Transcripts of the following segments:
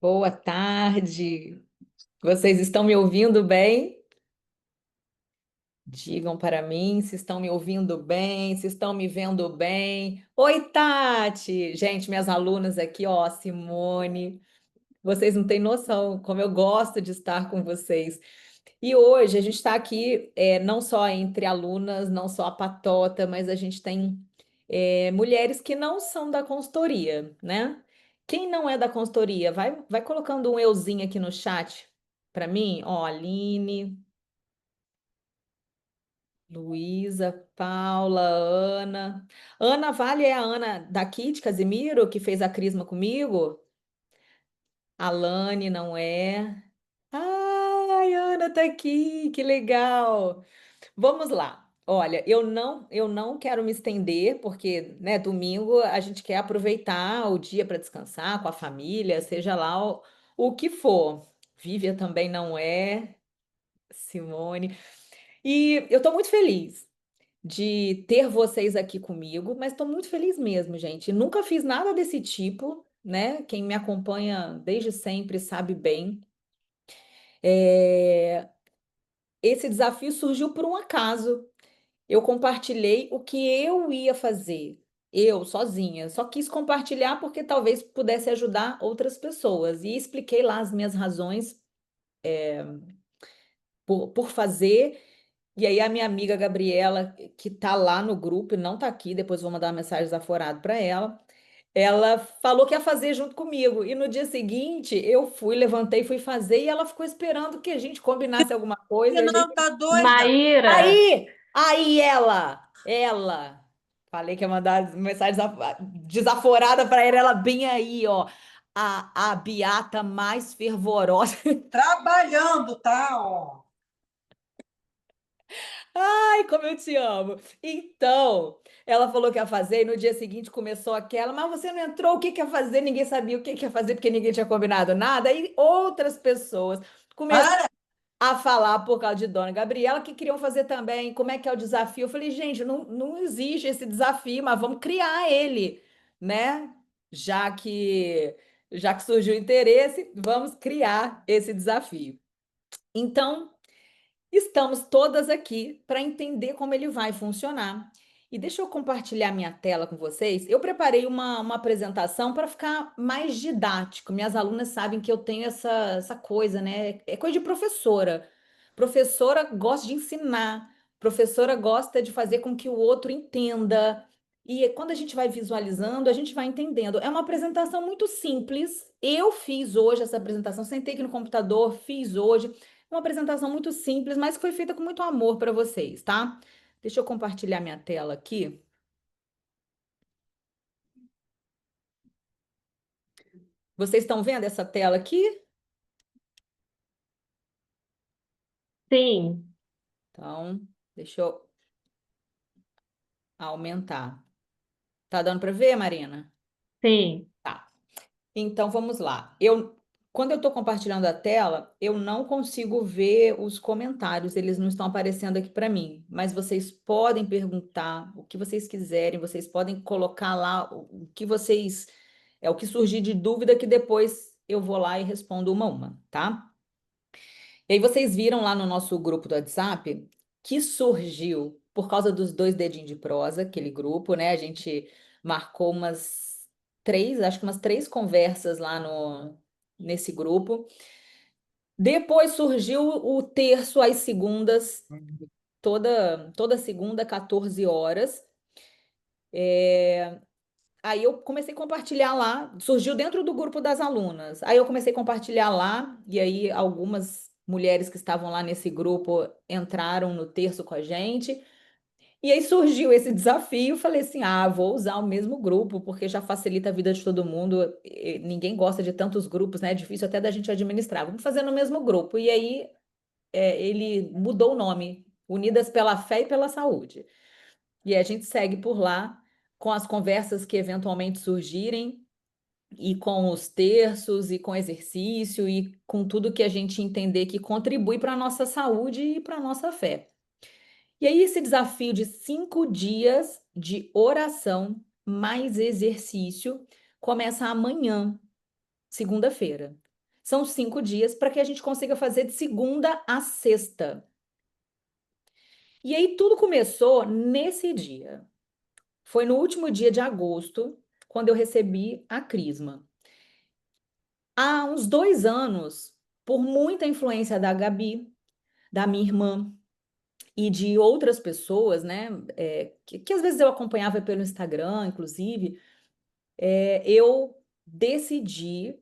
Boa tarde. Vocês estão me ouvindo bem? Digam para mim se estão me ouvindo bem, se estão me vendo bem. Oi, Tati! Gente, minhas alunas aqui, ó, Simone. Vocês não têm noção como eu gosto de estar com vocês. E hoje a gente está aqui, não só entre alunas, não só a patota, mas a gente tem mulheres que não são da consultoria, né? Quem não é da consultoria, vai colocando um euzinho aqui no chat para mim, ó, Aline, Luísa, Paula, Ana. Ana Vale é a Ana daqui de Casimiro, que fez a crisma comigo? Alane não é. Ai, Ana tá aqui, que legal. Vamos lá. Olha, eu não quero me estender, porque, né, domingo a gente quer aproveitar o dia para descansar com a família, seja lá o que for. Vívia também não é, Simone. E eu estou muito feliz de ter vocês aqui comigo, mas estou muito feliz mesmo, gente. Nunca fiz nada desse tipo, né? Quem me acompanha desde sempre sabe bem. É, Esse desafio surgiu por um acaso. Eu compartilhei o que eu ia fazer, eu sozinha. Só quis compartilhar porque talvez pudesse ajudar outras pessoas. E expliquei lá as minhas razões por fazer. E aí a minha amiga Gabriela, que tá lá no grupo e não tá aqui, depois eu vou mandar uma mensagem desaforada para ela. Ela falou que ia fazer junto comigo. E no dia seguinte, eu fui, levantei, fui fazer e ela ficou esperando que a gente combinasse alguma coisa. A gente Não, tá doida? Maíra! Aí ela, falei que ia mandar mensagem desaforada para ela bem aí, ó, a beata mais fervorosa. Trabalhando, tá? Ó. Ai, como eu te amo. Então, ela falou que ia fazer e no dia seguinte começou aquela, mas você não entrou, o que que ia fazer? Ninguém sabia o que que ia fazer porque ninguém tinha combinado nada. Aí outras pessoas Para, a falar por causa de Dona Gabriela, que queriam fazer também. Como é que é o desafio? Eu falei, gente, não existe esse desafio, mas vamos criar ele, né? Já que, já que surgiu o interesse, vamos criar esse desafio. Então, estamos todas aqui para entender como ele vai funcionar. E deixa eu compartilhar minha tela com vocês. Eu preparei uma apresentação para ficar mais didático. Minhas alunas sabem que eu tenho essa coisa, né? É coisa de professora. Professora gosta de ensinar, professora gosta de fazer com que o outro entenda. E quando a gente vai visualizando, a gente vai entendendo. É uma apresentação muito simples. Eu fiz hoje essa apresentação, sentei aqui no computador, fiz hoje. Uma apresentação muito simples, mas que foi feita com muito amor para vocês, tá? Deixa eu compartilhar minha tela aqui. Vocês estão vendo essa tela aqui? Sim, Então, deixa eu aumentar. Tá dando para ver, Marina? sim. Tá. Então vamos lá. Quando eu estou compartilhando a tela, eu não consigo ver os comentários, eles não estão aparecendo aqui para mim. Mas vocês podem perguntar o que vocês quiserem, vocês podem colocar lá o que vocês, o que surgir de dúvida que depois eu vou lá e respondo uma a uma, tá? E aí vocês viram lá no nosso grupo do WhatsApp que surgiu por causa dos dois dedinhos de prosa, aquele grupo, né? A gente marcou acho que umas três conversas lá no, nesse grupo. Depois surgiu o terço às segundas, toda segunda, 14 horas. Aí eu comecei a compartilhar lá, surgiu dentro do grupo das alunas. Aí eu comecei a compartilhar lá, e aí algumas mulheres que estavam lá nesse grupo entraram no terço com a gente. E aí surgiu esse desafio, falei assim: ah, vou usar o mesmo grupo, porque já facilita a vida de todo mundo. Ninguém gosta de tantos grupos, né? É difícil até da gente administrar. Vamos fazer no mesmo grupo. E aí ele mudou o nome, Unidas pela Fé e pela Saúde. E a gente segue por lá com as conversas que eventualmente surgirem e com os terços e com exercício e com tudo que a gente entender que contribui para a nossa saúde e para a nossa fé. E aí, esse desafio de 5 dias de oração mais exercício começa amanhã, segunda-feira. São 5 dias para que a gente consiga fazer de segunda a sexta. E aí tudo começou nesse dia. Foi no último dia de agosto, quando eu recebi a crisma. Há uns 2 anos, por muita influência da Gabi, da minha irmã e de outras pessoas, né, que às vezes eu acompanhava pelo Instagram, inclusive, eu decidi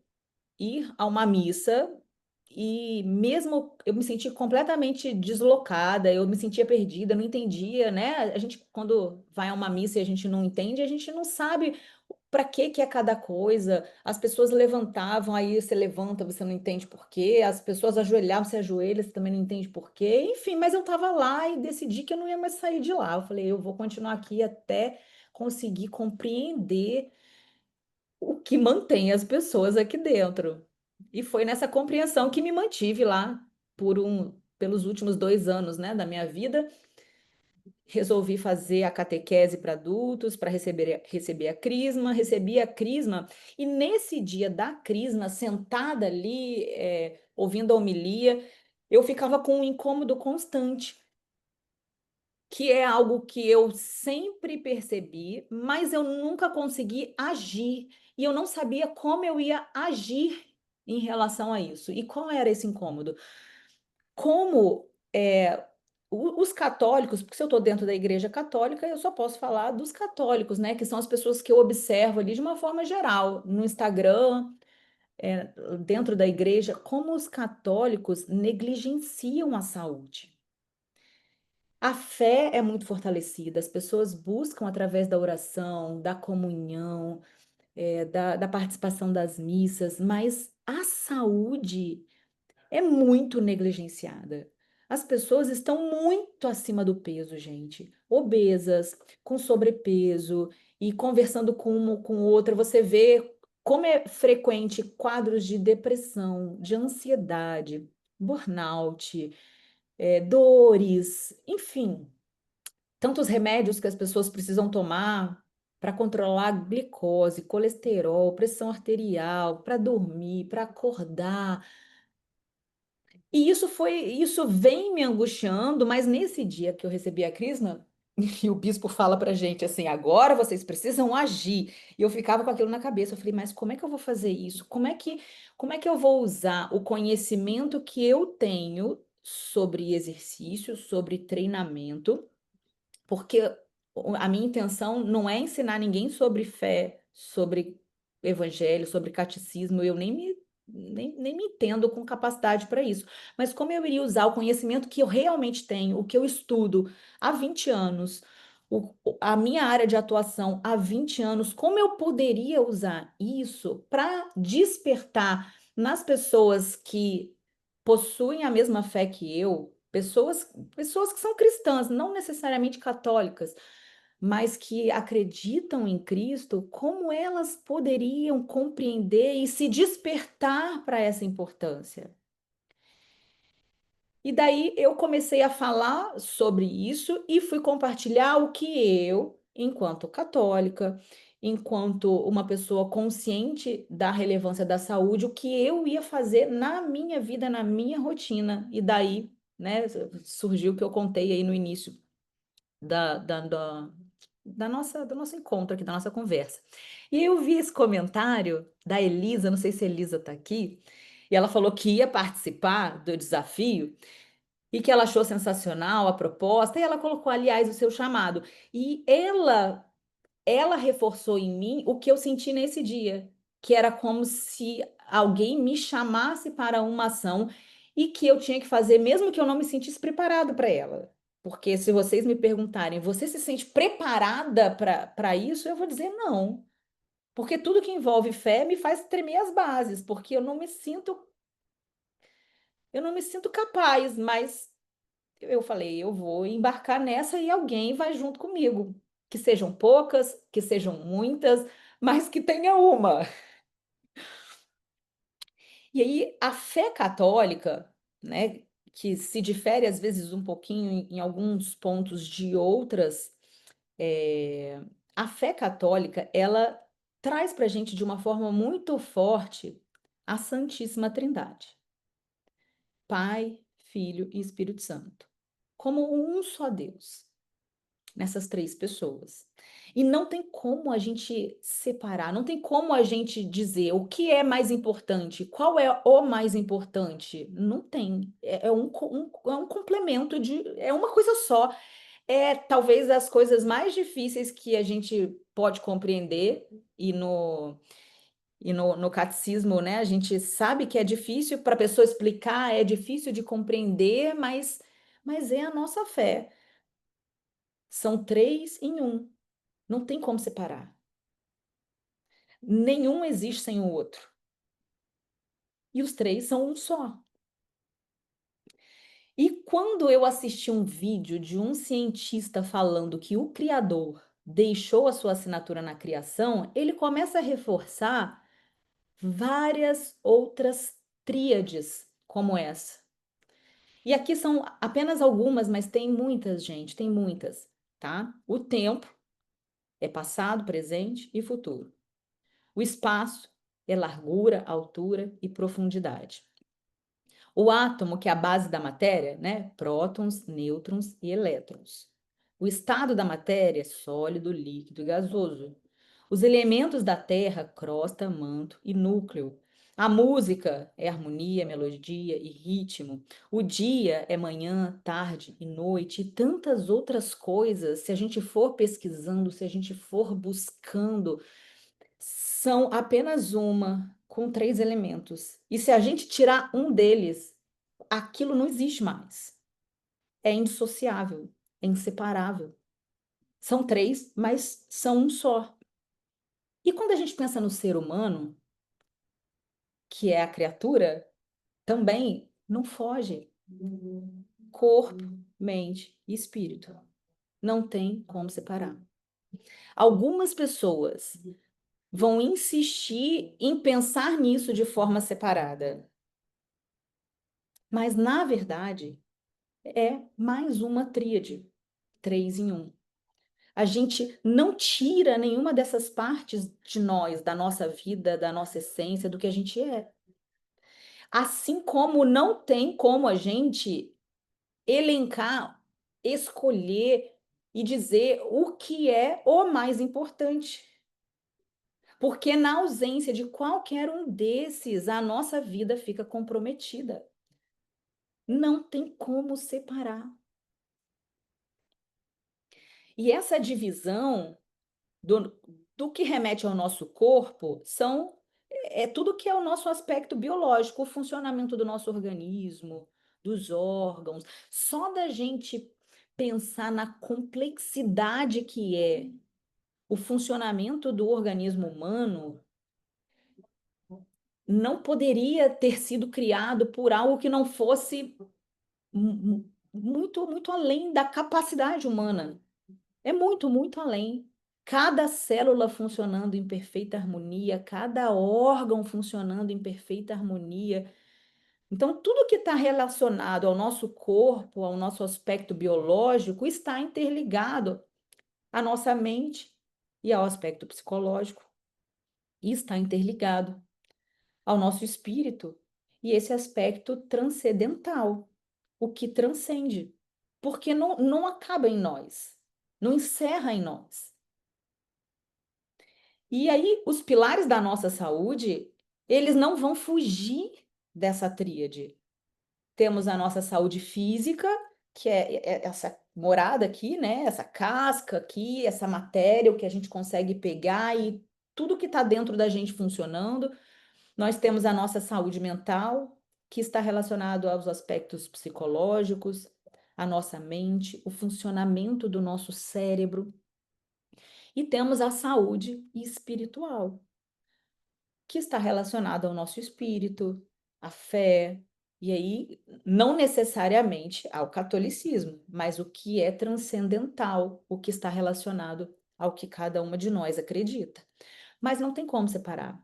ir a uma missa e mesmo eu me senti completamente deslocada, eu me sentia perdida, não entendia, né? A gente, quando vai a uma missa e a gente não entende, a gente não sabe para que é cada coisa. As pessoas levantavam, aí você levanta, você não entende por quê. As pessoas ajoelhavam, você ajoelha, você também não entende por quê. Enfim, mas eu estava lá e decidi que eu não ia mais sair de lá. Eu falei, eu vou continuar aqui até conseguir compreender o que mantém as pessoas aqui dentro. E foi nessa compreensão que me mantive lá pelos últimos 2 anos, né, da minha vida. Resolvi fazer a catequese para adultos, para receber a crisma, recebi a crisma, e nesse dia da crisma, sentada ali, ouvindo a homilia, eu ficava com um incômodo constante, que é algo que eu sempre percebi, mas eu nunca consegui agir, e eu não sabia como eu ia agir em relação a isso. E qual era esse incômodo? Como os católicos, porque se eu estou dentro da Igreja Católica, eu só posso falar dos católicos, né? Que são as pessoas que eu observo ali de uma forma geral, no Instagram, dentro da igreja, como os católicos negligenciam a saúde. A fé é muito fortalecida, as pessoas buscam através da oração, da comunhão, da participação das missas, mas a saúde é muito negligenciada. As pessoas estão muito acima do peso, gente. Obesas, com sobrepeso e conversando com uma com outra, você vê como é frequente quadros de depressão, de ansiedade, burnout, dores, enfim, tantos remédios que as pessoas precisam tomar para controlar a glicose, colesterol, pressão arterial, para dormir, para acordar. E isso vem me angustiando, mas nesse dia que eu recebi a crisma, e o bispo fala pra gente assim, agora vocês precisam agir. E eu ficava com aquilo na cabeça, eu falei, mas como é que eu vou fazer isso? Como é que eu vou usar o conhecimento que eu tenho sobre exercício, sobre treinamento? Porque a minha intenção não é ensinar ninguém sobre fé, sobre evangelho, sobre catecismo, eu nem me entendo com capacidade para isso. Mas como eu iria usar o conhecimento que eu realmente tenho, o que eu estudo há 20 anos, a minha área de atuação há 20 anos, como eu poderia usar isso para despertar nas pessoas que possuem a mesma fé que eu, pessoas que são cristãs, não necessariamente católicas, mas que acreditam em Cristo, como elas poderiam compreender e se despertar para essa importância? E daí eu comecei a falar sobre isso e fui compartilhar o que eu, enquanto católica, enquanto uma pessoa consciente da relevância da saúde, o que eu ia fazer na minha vida, na minha rotina. E daí, né, surgiu o que eu contei aí no início da, da, da, do nosso encontro aqui, da nossa conversa. E aí eu vi esse comentário da Elisa, não sei se a Elisa está aqui, e ela falou que ia participar do desafio e que ela achou sensacional a proposta, e ela colocou, aliás, o seu chamado. E ela reforçou em mim o que eu senti nesse dia, que era como se alguém me chamasse para uma ação e que eu tinha que fazer, mesmo que eu não me sentisse preparada para ela. Porque se vocês me perguntarem, você se sente preparada para isso? Eu vou dizer não. Porque tudo que envolve fé me faz tremer as bases, porque eu não me sinto capaz, mas eu falei, eu vou embarcar nessa e alguém vai junto comigo. Que sejam poucas, que sejam muitas, mas que tenha uma. E aí, a fé católica, né, que se difere às vezes um pouquinho em alguns pontos de outras, a fé católica, ela traz para a gente de uma forma muito forte. a Santíssima Trindade, Pai, Filho e Espírito Santo, como um só Deus, nessas três pessoas. E não tem como a gente separar, não tem como a gente dizer o que é mais importante, qual é o mais importante. Não tem. É um complemento de. É uma coisa só. É talvez as coisas mais difíceis que a gente pode compreender, e no catecismo, né? A gente sabe que é difícil para a pessoa explicar, é difícil de compreender, mas é a nossa fé. São três em um. Não tem como separar. Nenhum existe sem o outro. E os três são um só. E quando eu assisti um vídeo de um cientista falando que o Criador deixou a sua assinatura na criação, ele começa a reforçar várias outras tríades como essa. E aqui são apenas algumas, mas tem muitas, gente, tem muitas, tá? O tempo é passado, presente e futuro. O espaço é largura, altura e profundidade. O átomo, que é a base da matéria, né? Prótons, nêutrons e elétrons. O estado da matéria é sólido, líquido e gasoso. Os elementos da Terra, crosta, manto e núcleo. A música é harmonia, melodia e ritmo. O dia é manhã, tarde e noite, e tantas outras coisas. Se a gente for pesquisando, se a gente for buscando, são apenas uma com três elementos. E se a gente tirar um deles, aquilo não existe mais. É indissociável, é inseparável. São três, mas são um só. E quando a gente pensa no ser humano, que é a criatura, também não foge. Corpo, mente e espírito. Não tem como separar. Algumas pessoas vão insistir em pensar nisso de forma separada. Mas, na verdade, é mais uma tríade, três em um. A gente não tira nenhuma dessas partes de nós, da nossa vida, da nossa essência, do que a gente é. Assim como não tem como a gente elencar, escolher e dizer o que é o mais importante. Porque na ausência de qualquer um desses, a nossa vida fica comprometida. Não tem como separar. E essa divisão do, do que remete ao nosso corpo é tudo que é o nosso aspecto biológico, o funcionamento do nosso organismo, dos órgãos. Só da gente pensar na complexidade que é o funcionamento do organismo humano, não poderia ter sido criado por algo que não fosse muito, muito além da capacidade humana. É muito, muito além. Cada célula funcionando em perfeita harmonia, cada órgão funcionando em perfeita harmonia. Então, tudo que está relacionado ao nosso corpo, ao nosso aspecto biológico, está interligado à nossa mente e ao aspecto psicológico. E está interligado ao nosso espírito e esse aspecto transcendental, o que transcende, porque não acaba em nós, não encerra em nós. E aí, os pilares da nossa saúde, eles não vão fugir dessa tríade. Temos a nossa saúde física, que é essa morada aqui, né? Essa casca aqui, essa matéria, o que a gente consegue pegar e tudo que está dentro da gente funcionando. Nós temos a nossa saúde mental, que está relacionado aos aspectos psicológicos, a nossa mente, o funcionamento do nosso cérebro. E temos a saúde espiritual, que está relacionado ao nosso espírito, à fé, e aí não necessariamente ao catolicismo, mas o que é transcendental, o que está relacionado ao que cada uma de nós acredita. Mas não tem como separar.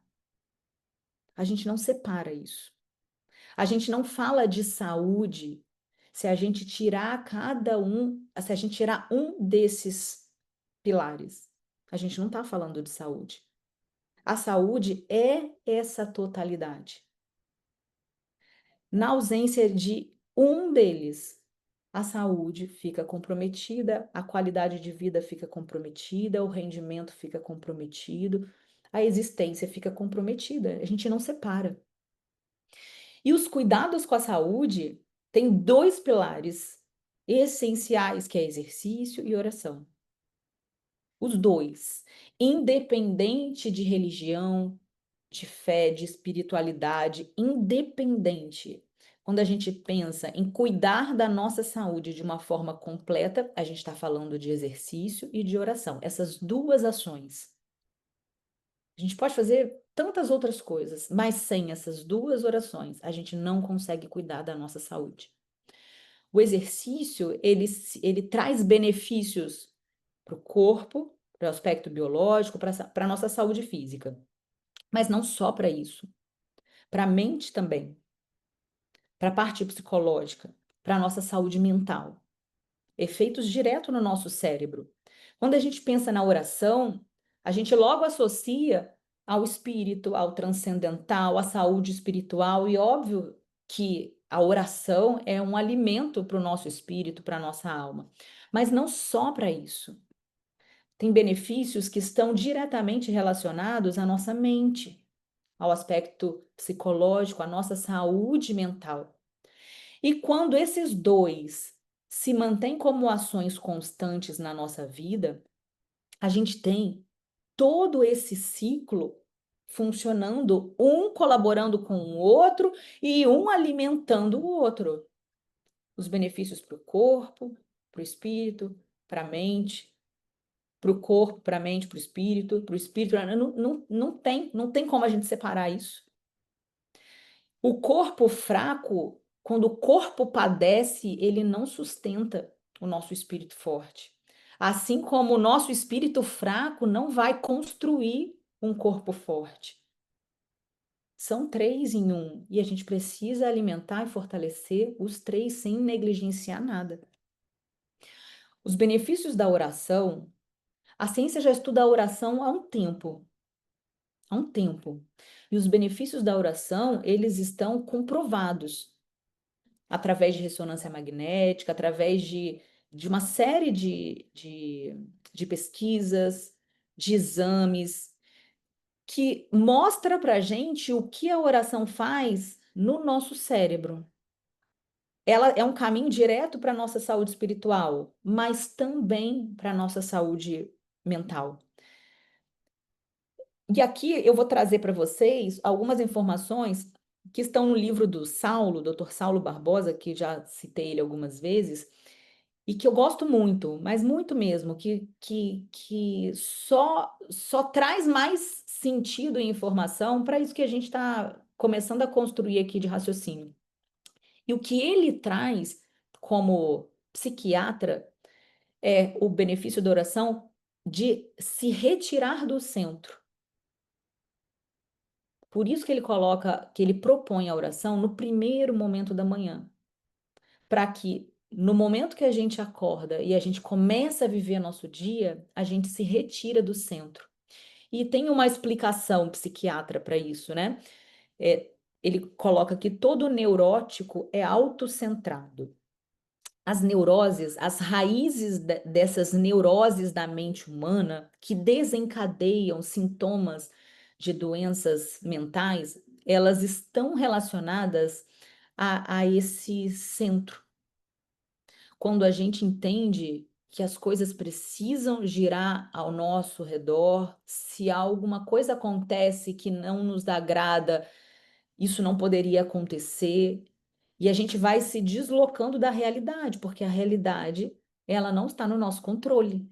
A gente não separa isso. A gente não fala de saúde se a gente tirar se a gente tirar um desses pilares. A gente não está falando de saúde. A saúde é essa totalidade. Na ausência de um deles, a saúde fica comprometida, a qualidade de vida fica comprometida, o rendimento fica comprometido, a existência fica comprometida. A gente não separa. E os cuidados com a saúde têm dois pilares essenciais, que é exercício e oração. Os dois, independente de religião, de fé, de espiritualidade, independente. Quando a gente pensa em cuidar da nossa saúde de uma forma completa, a gente está falando de exercício e de oração. Essas duas ações. A gente pode fazer tantas outras coisas, mas sem essas duas orações, a gente não consegue cuidar da nossa saúde. O exercício, ele traz benefícios para o corpo, para o aspecto biológico, para a nossa saúde física. Mas não só para isso, para a mente também, para a parte psicológica, para a nossa saúde mental. Efeitos direto no nosso cérebro. Quando a gente pensa na oração, a gente logo associa ao espírito, ao transcendental, à saúde espiritual, e óbvio que a oração é um alimento para o nosso espírito, para a nossa alma. Mas não só para isso. Tem benefícios que estão diretamente relacionados à nossa mente, ao aspecto psicológico, à nossa saúde mental. E quando esses dois se mantêm como ações constantes na nossa vida, a gente tem todo esse ciclo funcionando, um colaborando com o outro e um alimentando o outro. Os benefícios para o corpo, para o espírito, para a mente, para o corpo, para a mente, para o espírito, não tem como a gente separar isso. O corpo fraco, quando o corpo padece, ele não sustenta o nosso espírito forte. Assim como o nosso espírito fraco não vai construir um corpo forte. São três em um, e a gente precisa alimentar e fortalecer os três sem negligenciar nada. Os benefícios da oração, a ciência já estuda a oração há um tempo. Há um tempo. E os benefícios da oração, eles estão comprovados através de ressonância magnética, através de uma série de pesquisas, de exames, que mostra para a gente o que a oração faz no nosso cérebro. Ela é um caminho direto para a nossa saúde espiritual, mas também para a nossa saúde mental. E aqui eu vou trazer para vocês algumas informações que estão no livro do Saulo, Dr. Saulo Barbosa, que já citei ele algumas vezes, e que eu gosto muito, mas muito mesmo, que só traz mais sentido e informação para isso que a gente está começando a construir aqui de raciocínio. E o que ele traz como psiquiatra é o benefício da oração de se retirar do centro. Por isso que ele coloca, que ele propõe a oração no primeiro momento da manhã, para que no momento que a gente acorda e a gente começa a viver nosso dia, a gente se retira do centro. E tem uma explicação psiquiatra para isso, né? Ele coloca que todo neurótico é autocentrado. As neuroses, as raízes dessas neuroses da mente humana que desencadeiam sintomas de doenças mentais, elas estão relacionadas a esse centro. Quando a gente entende que as coisas precisam girar ao nosso redor, se alguma coisa acontece que não nos agrada, isso não poderia acontecer, e a gente vai se deslocando da realidade, porque a realidade, ela não está no nosso controle.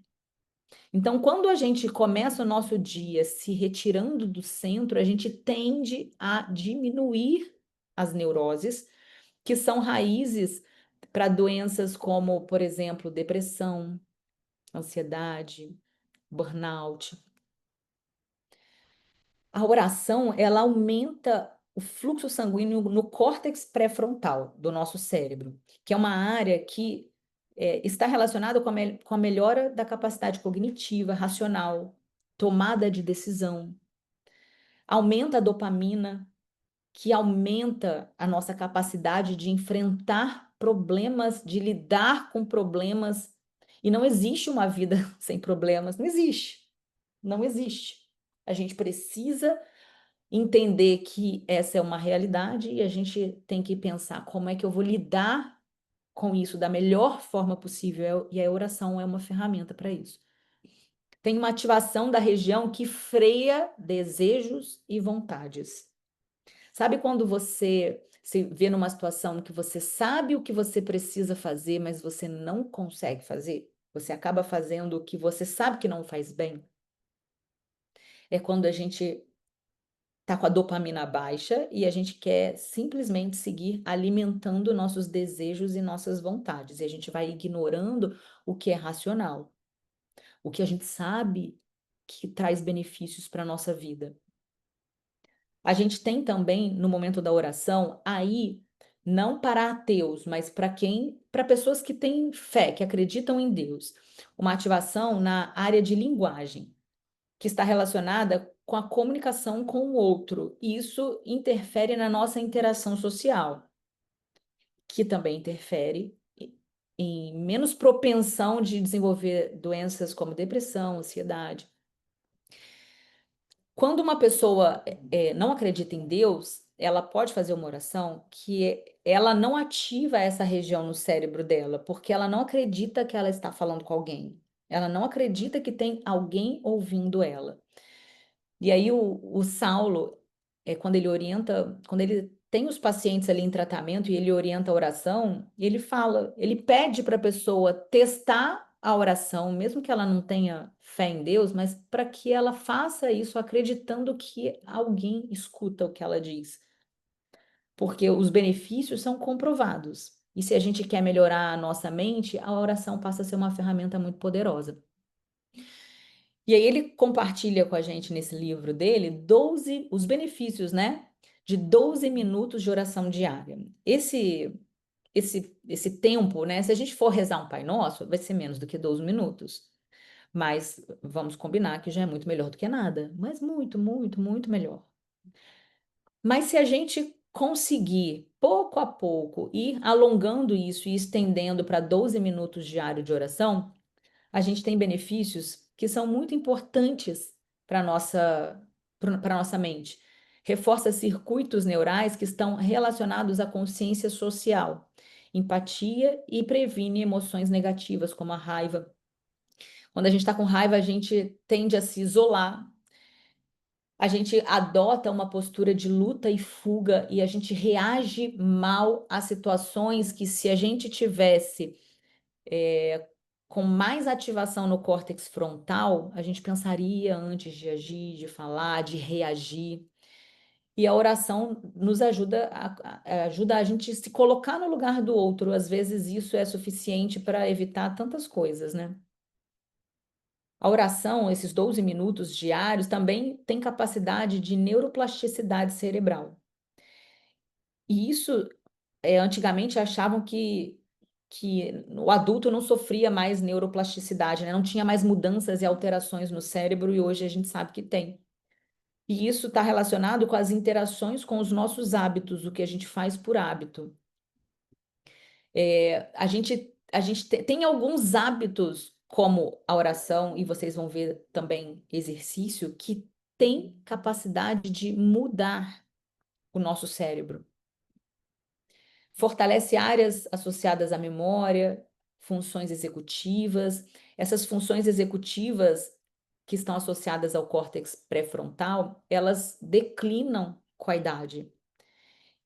Então, quando a gente começa o nosso dia se retirando do centro, a gente tende a diminuir as neuroses, que são raízes para doenças como, por exemplo, depressão, ansiedade, burnout. A oração, ela aumenta o fluxo sanguíneo no córtex pré-frontal do nosso cérebro, que é uma área que está relacionada com a melhora da capacidade cognitiva, racional, tomada de decisão. Aumenta a dopamina, que aumenta a nossa capacidade de enfrentar problemas, de lidar com problemas. E não existe uma vida sem problemas, não existe. Não existe. A gente precisa entender que essa é uma realidade e a gente tem que pensar como é que eu vou lidar com isso da melhor forma possível, e a oração é uma ferramenta para isso. Tem uma ativação da região que freia desejos e vontades. Sabe quando você se vê numa situação que você sabe o que você precisa fazer, mas você não consegue fazer? Você acaba fazendo o que você sabe que não faz bem? É quando a gente tá com a dopamina baixa e a gente quer simplesmente seguir alimentando nossos desejos e nossas vontades. E a gente vai ignorando o que é racional, o que a gente sabe que traz benefícios para a nossa vida. A gente tem também, no momento da oração, aí, não para ateus, mas para pessoas que têm fé, que acreditam em Deus, uma ativação na área de linguagem, que está relacionada com a comunicação com o outro. E isso interfere na nossa interação social, que também interfere em menos propensão de desenvolver doenças como depressão, ansiedade. Quando uma pessoa não acredita em Deus, ela pode fazer uma oração que ela não ativa essa região no cérebro dela, porque ela não acredita que ela está falando com alguém. Ela não acredita que tem alguém ouvindo ela. E aí o Saulo, quando ele orienta, quando ele tem os pacientes ali em tratamento e ele orienta a oração, ele fala, ele pede para a pessoa testar a oração, mesmo que ela não tenha fé em Deus, mas para que ela faça isso acreditando que alguém escuta o que ela diz, porque os benefícios são comprovados. E se a gente quer melhorar a nossa mente, a oração passa a ser uma ferramenta muito poderosa. E aí ele compartilha com a gente nesse livro dele 12 os benefícios, né, de 12 minutos de oração diária. Esse tempo, né, se a gente for rezar um Pai Nosso, vai ser menos do que 12 minutos. Mas vamos combinar que já é muito melhor do que nada, mas muito, muito, muito melhor. Mas se a gente conseguir pouco a pouco ir alongando isso e estendendo para 12 minutos diário de oração, a gente tem benefícios que são muito importantes para para nossa mente. Reforça circuitos neurais que estão relacionados à consciência social, empatia e previne emoções negativas, como a raiva. Quando a gente está com raiva, a gente tende a se isolar, a gente adota uma postura de luta e fuga e a gente reage mal a situações que, se a gente tivesse com mais ativação no córtex frontal, a gente pensaria antes de agir, de falar, de reagir. E a oração nos ajuda a gente se colocar no lugar do outro. Às vezes isso é suficiente para evitar tantas coisas, né? A oração, esses 12 minutos diários, também tem capacidade de neuroplasticidade cerebral. E isso, antigamente achavam que o adulto não sofria mais neuroplasticidade, né? Não tinha mais mudanças e alterações no cérebro, e hoje a gente sabe que tem. E isso está relacionado com as interações com os nossos hábitos, o que a gente faz por hábito. A gente tem alguns hábitos, como a oração, e vocês vão ver também exercício, que tem capacidade de mudar o nosso cérebro. Fortalece áreas associadas à memória, funções executivas. Essas funções executivas que estão associadas ao córtex pré-frontal, elas declinam com a idade.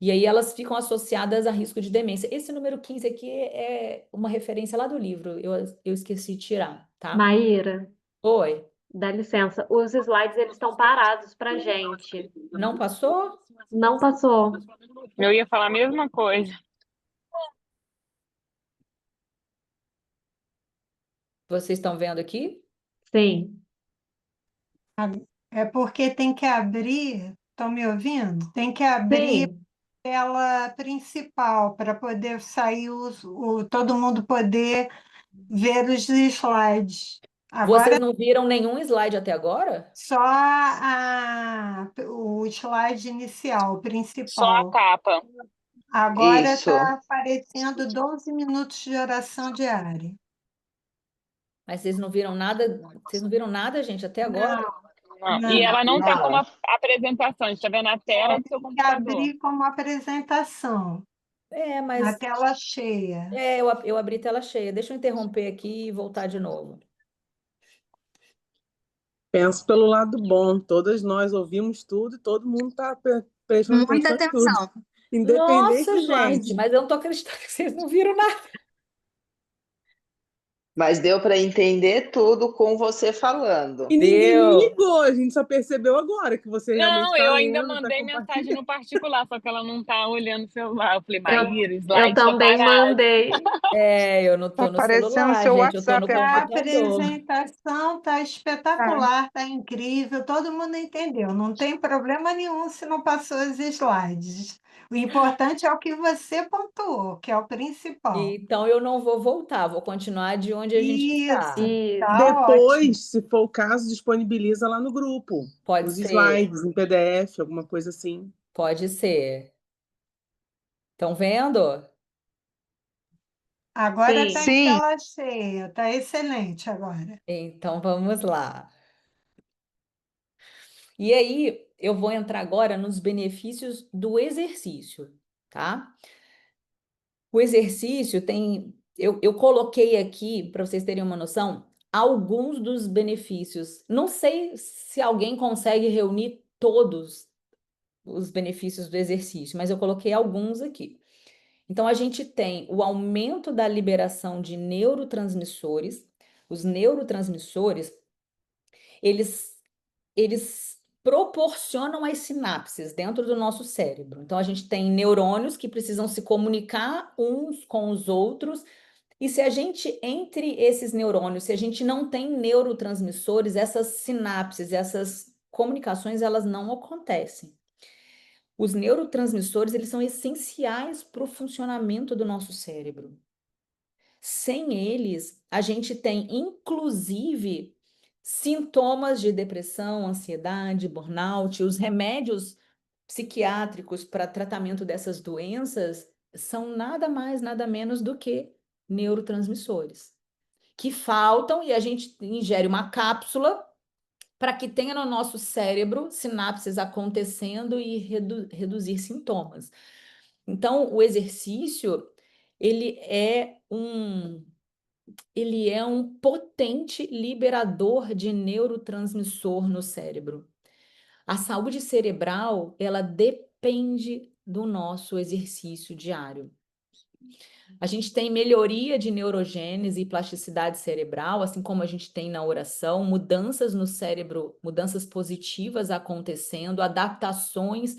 E aí elas ficam associadas a risco de demência. Esse número 15 aqui é uma referência lá do livro, eu esqueci de tirar, tá? Maíra, Oi, dá licença. Os slides eles estão parados para gente. não passou? Não passou. Eu ia falar a mesma coisa. Vocês estão vendo aqui? Sim, É porque tem que abrir, estão me ouvindo? Tem que abrir sim. a tela principal para poder sair todo mundo poder ver os slides. Agora Vocês não viram nenhum slide até agora? só o slide inicial, o Só a principal. capa. Agora Isso. está aparecendo 12 minutos de oração diária. Mas vocês não viram nada? Vocês não viram nada, gente, até agora? Não, Não. E não. ela não está como Não. apresentação, a gente está vendo a tela do seu Tem que computador. abrir como apresentação, É, na mas tela cheia. eu abri tela cheia. Deixa eu interromper aqui e voltar de novo. Penso pelo lado bom, todas nós ouvimos tudo e todo mundo está prestando Muita atenção em tudo, atenção. independente Nossa, do slide. gente, mas eu não tô acreditando que vocês não viram nada. Mas deu para entender tudo com você falando. E ninguém me Deu. ligou, a gente só percebeu agora que você realmente Não, está eu ainda lendo, está mandei compartilhando. mensagem no particular, só que ela não está olhando o celular. Eu falei, Eu, Maíra, o eu slide está também parado. mandei. Eu não Tá tô no aparecendo celular, seu gente, eu tô no WhatsApp A agora. computador. apresentação está espetacular, está incrível, todo mundo entendeu. Não tem problema nenhum se não passou os slides. O importante é o que você pontuou, que é o principal. Então eu não vou voltar, vou continuar de onde a gente está. Isso, Isso. tá ótimo. Depois, se for o caso, disponibiliza lá no grupo Pode os ser, slides em PDF, alguma coisa assim. pode ser. Estão vendo? Agora está Sim. em Sim, tela cheia, está excelente agora. Então vamos lá. E aí, eu vou entrar agora nos benefícios do exercício, tá? O exercício tem. Eu coloquei aqui, para vocês terem uma noção, alguns dos benefícios. Não sei se alguém consegue reunir todos os benefícios do exercício, mas eu coloquei alguns aqui. Então, a gente tem o aumento da liberação de neurotransmissores. Os neurotransmissores, eles proporcionam as sinapses dentro do nosso cérebro. Então, a gente tem neurônios que precisam se comunicar uns com os outros, e se a gente, entre esses neurônios, se a gente não tem neurotransmissores, essas sinapses, essas comunicações, elas não acontecem. Os neurotransmissores, eles são essenciais para o funcionamento do nosso cérebro. Sem eles, a gente tem, inclusive, sintomas de depressão, ansiedade, burnout. Os remédios psiquiátricos para tratamento dessas doenças são nada mais, nada menos do que neurotransmissores, que faltam e a gente ingere uma cápsula para que tenha no nosso cérebro sinapses acontecendo e reduzir sintomas. Então, o exercício, ele é um potente liberador de neurotransmissor no cérebro. A saúde cerebral, ela depende do nosso exercício diário. A gente tem melhoria de neurogênese e plasticidade cerebral, assim como a gente tem na oração, mudanças no cérebro, mudanças positivas acontecendo, adaptações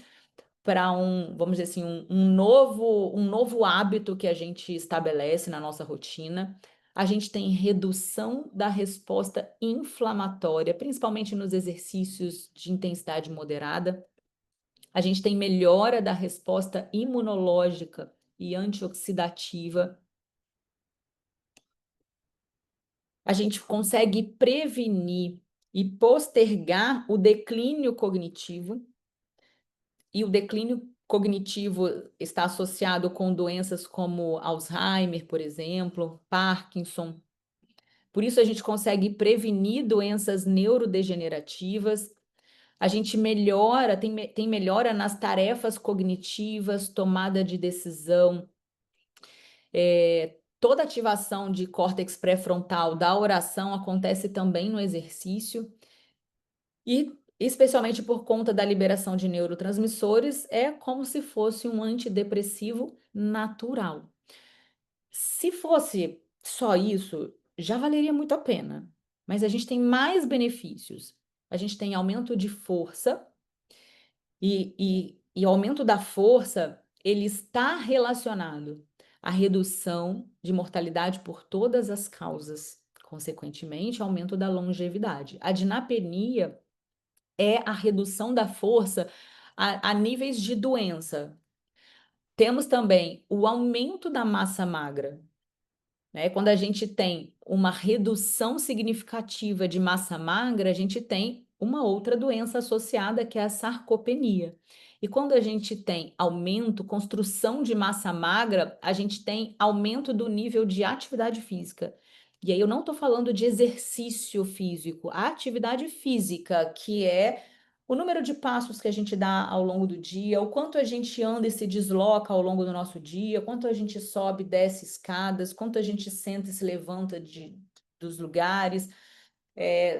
para vamos dizer assim, um novo hábito que a gente estabelece na nossa rotina. A gente tem redução da resposta inflamatória, principalmente nos exercícios de intensidade moderada. A gente tem melhora da resposta imunológica e antioxidativa. A gente consegue prevenir e postergar o declínio cognitivo. E o declínio cognitivo está associado com doenças como Alzheimer, por exemplo, Parkinson. Por isso a gente consegue prevenir doenças neurodegenerativas. A gente melhora, tem melhora nas tarefas cognitivas, tomada de decisão, toda ativação de córtex pré-frontal da oração acontece também no exercício. E, especialmente por conta da liberação de neurotransmissores, é como se fosse um antidepressivo natural. Se fosse só isso, já valeria muito a pena. Mas a gente tem mais benefícios. A gente tem aumento de força, e o aumento da força, ele está relacionado à redução de mortalidade por todas as causas, consequentemente, aumento da longevidade. A dinapenia é a redução da força a níveis de doença. Temos também o aumento da massa magra. né? Quando a gente tem uma redução significativa de massa magra, a gente tem uma outra doença associada, que é a sarcopenia. E quando a gente tem aumento, construção de massa magra, a gente tem aumento do nível de atividade física. E aí eu não estou falando de exercício físico, a atividade física, que é o número de passos que a gente dá ao longo do dia, o quanto a gente anda e se desloca ao longo do nosso dia, quanto a gente sobe e desce escadas, quanto a gente senta e se levanta dos lugares,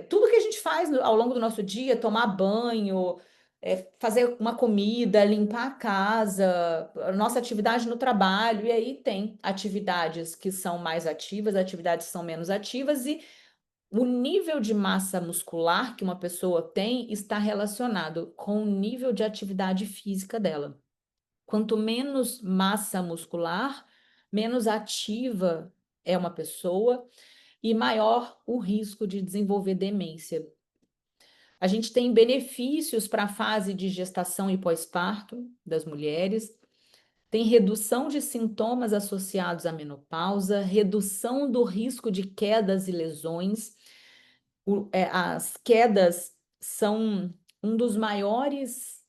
tudo que a gente faz ao longo do nosso dia, tomar banho, fazer uma comida, limpar a casa, a nossa atividade no trabalho, e aí tem atividades que são mais ativas, atividades que são menos ativas, e o nível de massa muscular que uma pessoa tem está relacionado com o nível de atividade física dela. Quanto menos massa muscular, menos ativa é uma pessoa e maior o risco de desenvolver demência. A gente tem benefícios para a fase de gestação e pós-parto das mulheres, tem redução de sintomas associados à menopausa, redução do risco de quedas e lesões. As quedas são um dos maiores,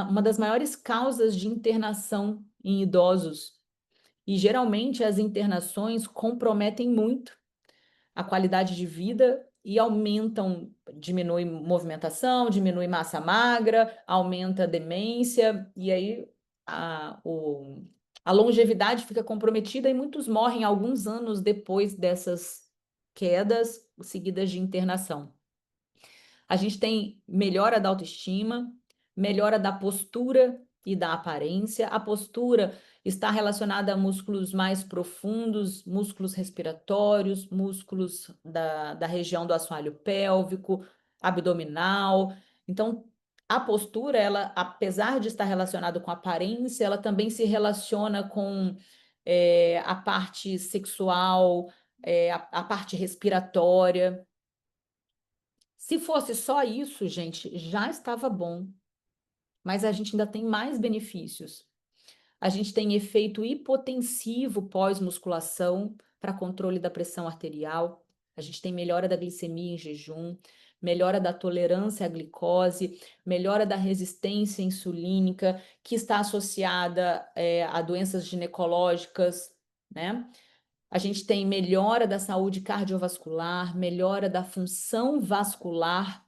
uma das maiores causas de internação em idosos. E geralmente as internações comprometem muito a qualidade de vida e diminui movimentação, diminui massa magra, aumenta a demência, e aí a longevidade fica comprometida e muitos morrem alguns anos depois dessas quedas seguidas de internação. A gente tem melhora da autoestima, melhora da postura e da aparência. A postura está relacionada a músculos mais profundos, músculos respiratórios, músculos da região do assoalho pélvico, abdominal. Então, a postura, ela, apesar de estar relacionada com a aparência, ela também se relaciona com a parte sexual, a parte respiratória. Se fosse só isso, gente, já estava bom. Mas a gente ainda tem mais benefícios. A gente tem efeito hipotensivo pós-musculação para controle da pressão arterial. A gente tem melhora da glicemia em jejum, melhora da tolerância à glicose, melhora da resistência insulínica, que está associada a doenças ginecológicas, né? A gente tem melhora da saúde cardiovascular, melhora da função vascular,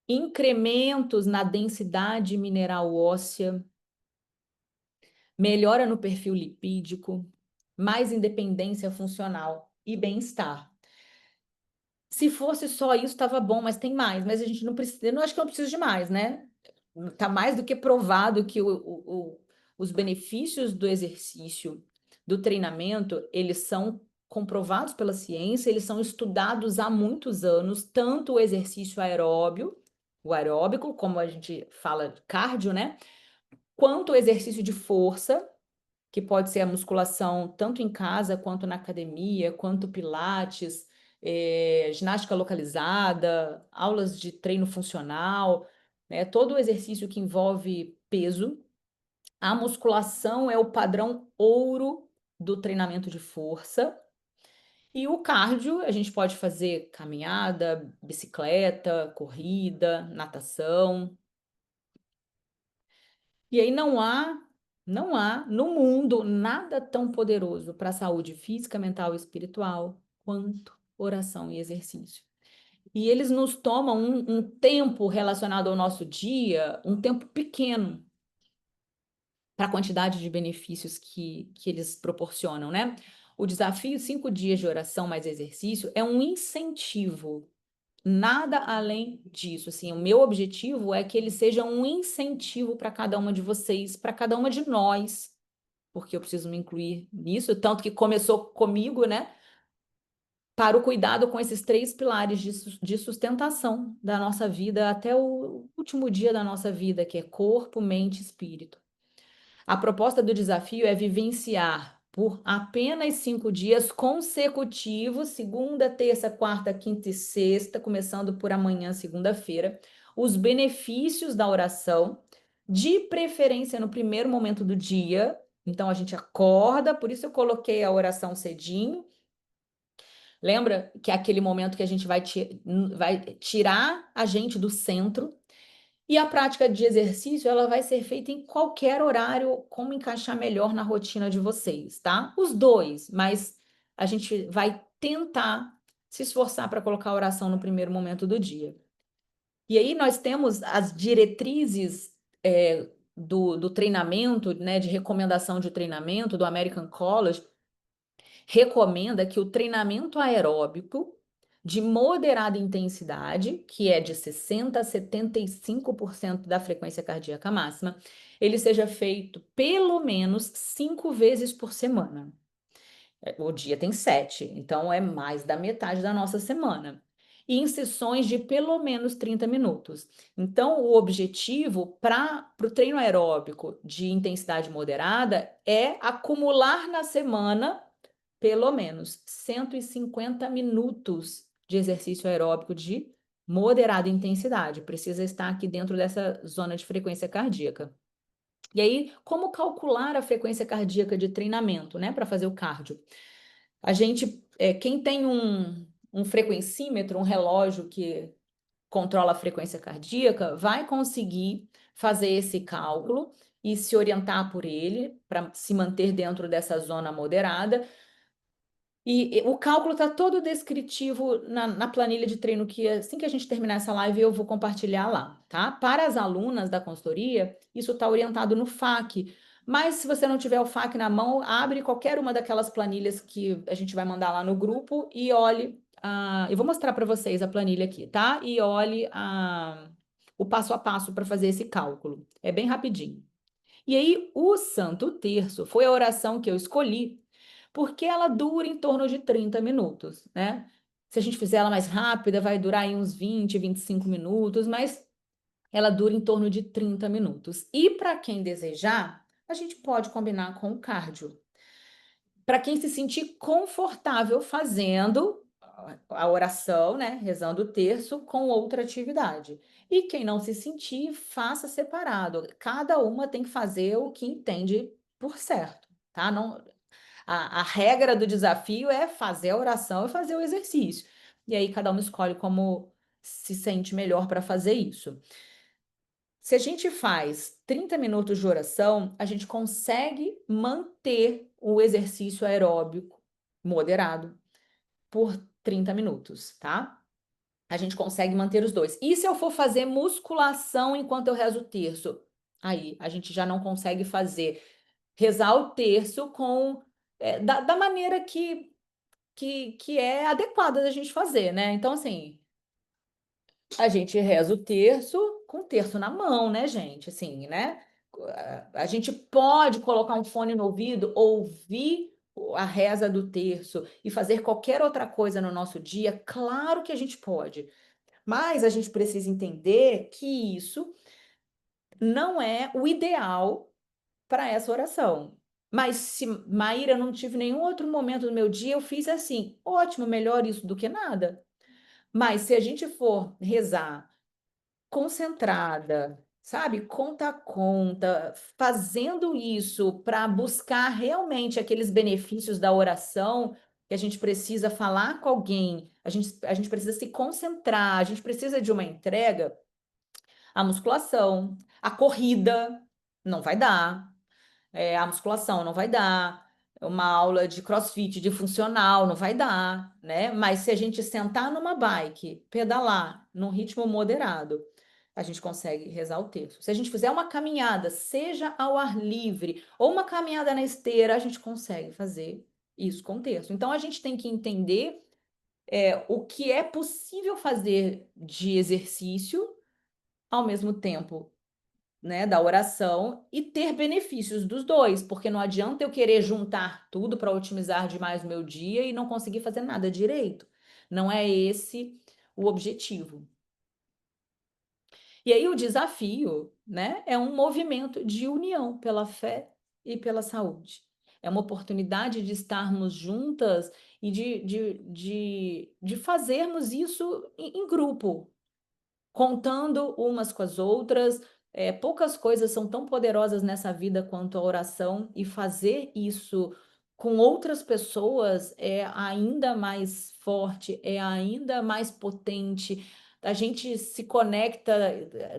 incrementos na densidade mineral óssea, melhora no perfil lipídico, mais independência funcional e bem-estar. Se fosse só isso, estava bom, mas tem mais. Mas a gente não precisa, eu não acho que não precisa de mais, né? Está mais do que provado que os benefícios do exercício, do treinamento, eles são comprovados pela ciência, eles são estudados há muitos anos, tanto o exercício aeróbio, o aeróbico, como a gente fala cardio, né? Quanto o exercício de força, que pode ser a musculação tanto em casa quanto na academia, quanto pilates, ginástica localizada, aulas de treino funcional, né? Todo o exercício que envolve peso. A musculação é o padrão ouro do treinamento de força. E o cardio, a gente pode fazer caminhada, bicicleta, corrida, natação. E aí não há no mundo nada tão poderoso para a saúde física, mental e espiritual quanto oração e exercício. E eles nos tomam um tempo relacionado ao nosso dia, um tempo pequeno para a quantidade de benefícios que eles proporcionam, né? O desafio 5 dias de oração mais exercício é um incentivo, nada além disso. Assim, o meu objetivo é que ele seja um incentivo para cada uma de vocês, para cada uma de nós, porque eu preciso me incluir nisso, tanto que começou comigo, né? Para o cuidado com esses 3 pilares de sustentação da nossa vida até o último dia da nossa vida, que é corpo, mente e espírito. A proposta do desafio é vivenciar por apenas 5 dias consecutivos, segunda, terça, quarta, quinta e sexta, começando por amanhã, segunda-feira, os benefícios da oração, de preferência no primeiro momento do dia, Então, a gente acorda, por isso eu coloquei a oração cedinho. Lembra que é aquele momento que a gente vai tirar a gente do centro. E a prática de exercício, ela vai ser feita em qualquer horário, como encaixar melhor na rotina de vocês, tá? Os dois, mas a gente vai tentar se esforçar para colocar a oração no primeiro momento do dia. E aí nós temos as diretrizes do treinamento, né, de recomendação de treinamento do American College, recomenda que o treinamento aeróbico de moderada intensidade, que é de 60% a 75% da frequência cardíaca máxima, ele seja feito pelo menos 5 vezes por semana. O dia tem 7, então é mais da metade da nossa semana. E em sessões de pelo menos 30 minutos. Então, o objetivo para o treino aeróbico de intensidade moderada é acumular na semana pelo menos 150 minutos de exercício aeróbico de moderada intensidade. Precisa estar aqui dentro dessa zona de frequência cardíaca. E aí, como calcular a frequência cardíaca de treinamento, né, para fazer o cardio? A gente, quem tem um frequencímetro, um relógio que controla a frequência cardíaca, vai conseguir fazer esse cálculo e se orientar por ele para se manter dentro dessa zona moderada. E o cálculo está todo descritivo na planilha de treino que assim que a gente terminar essa live eu vou compartilhar lá, tá? Para as alunas da consultoria, isso está orientado no FAQ. Mas se você não tiver o FAQ na mão, abre qualquer uma daquelas planilhas que a gente vai mandar lá no grupo e olhe. Eu vou mostrar para vocês a planilha aqui, tá? E olhe o passo a passo para fazer esse cálculo. É bem rapidinho. E aí, o Santo Terço foi a oração que eu escolhi porque ela dura em torno de 30 minutos, né? Se a gente fizer ela mais rápida, vai durar aí uns 20, 25 minutos, mas ela dura em torno de 30 minutos. E para quem desejar, a gente pode combinar com o cardio. Para quem se sentir confortável fazendo a oração, né, rezando o terço com outra atividade. E quem não se sentir, faça separado. Cada uma tem que fazer o que entende por certo, tá? Não, a regra do desafio é fazer a oração e fazer o exercício. E aí cada um escolhe como se sente melhor para fazer isso. Se a gente faz 30 minutos de oração, a gente consegue manter o exercício aeróbico moderado por 30 minutos, tá? A gente consegue manter os dois. E se eu for fazer musculação enquanto eu rezo o terço? Aí a gente já não consegue rezar o terço da maneira que é adequada da gente fazer, né? Então, assim, a gente reza o terço com o terço na mão, né, gente? Assim, né? A gente pode colocar um fone no ouvido, ouvir a reza do terço e fazer qualquer outra coisa no nosso dia, claro que a gente pode. Mas a gente precisa entender que isso não é o ideal para essa oração. Mas se, Maíra, eu não tive nenhum outro momento do meu dia, eu fiz assim, ótimo, melhor isso do que nada. Mas se a gente for rezar concentrada, sabe, conta a conta, fazendo isso para buscar realmente aqueles benefícios da oração, que a gente precisa falar com alguém, a gente precisa se concentrar, a gente precisa de uma entrega, a musculação, a corrida, não vai dar. A musculação não vai dar, uma aula de CrossFit, de funcional, não vai dar, né? Mas se a gente sentar numa bike, pedalar num ritmo moderado, a gente consegue rezar o terço. Se a gente fizer uma caminhada, seja ao ar livre ou uma caminhada na esteira, a gente consegue fazer isso com o terço. Então a gente tem que entender o que é possível fazer de exercício ao mesmo tempo, né, da oração e ter benefícios dos dois, porque não adianta eu querer juntar tudo para otimizar demais o meu dia e não conseguir fazer nada direito. Não é esse o objetivo. E aí o desafio, né, é um movimento de união pela fé e pela saúde. É uma oportunidade de estarmos juntas e de fazermos isso em grupo, contando umas com as outras, poucas coisas são tão poderosas nessa vida quanto a oração, e fazer isso com outras pessoas é ainda mais forte, é ainda mais potente. A gente se conecta,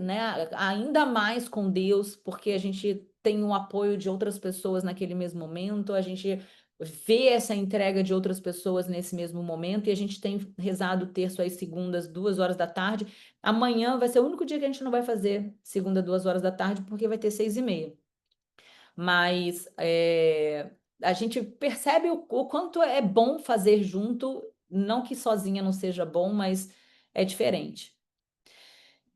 né, ainda mais com Deus, porque a gente tem o apoio de outras pessoas naquele mesmo momento, a gente vê essa entrega de outras pessoas nesse mesmo momento, e a gente tem rezado o terço às segundas, 2 horas da tarde. Amanhã vai ser o único dia que a gente não vai fazer segunda, 2 horas da tarde, porque vai ter 6h30. Mas a gente percebe o quanto é bom fazer junto, não que sozinha não seja bom, mas é diferente.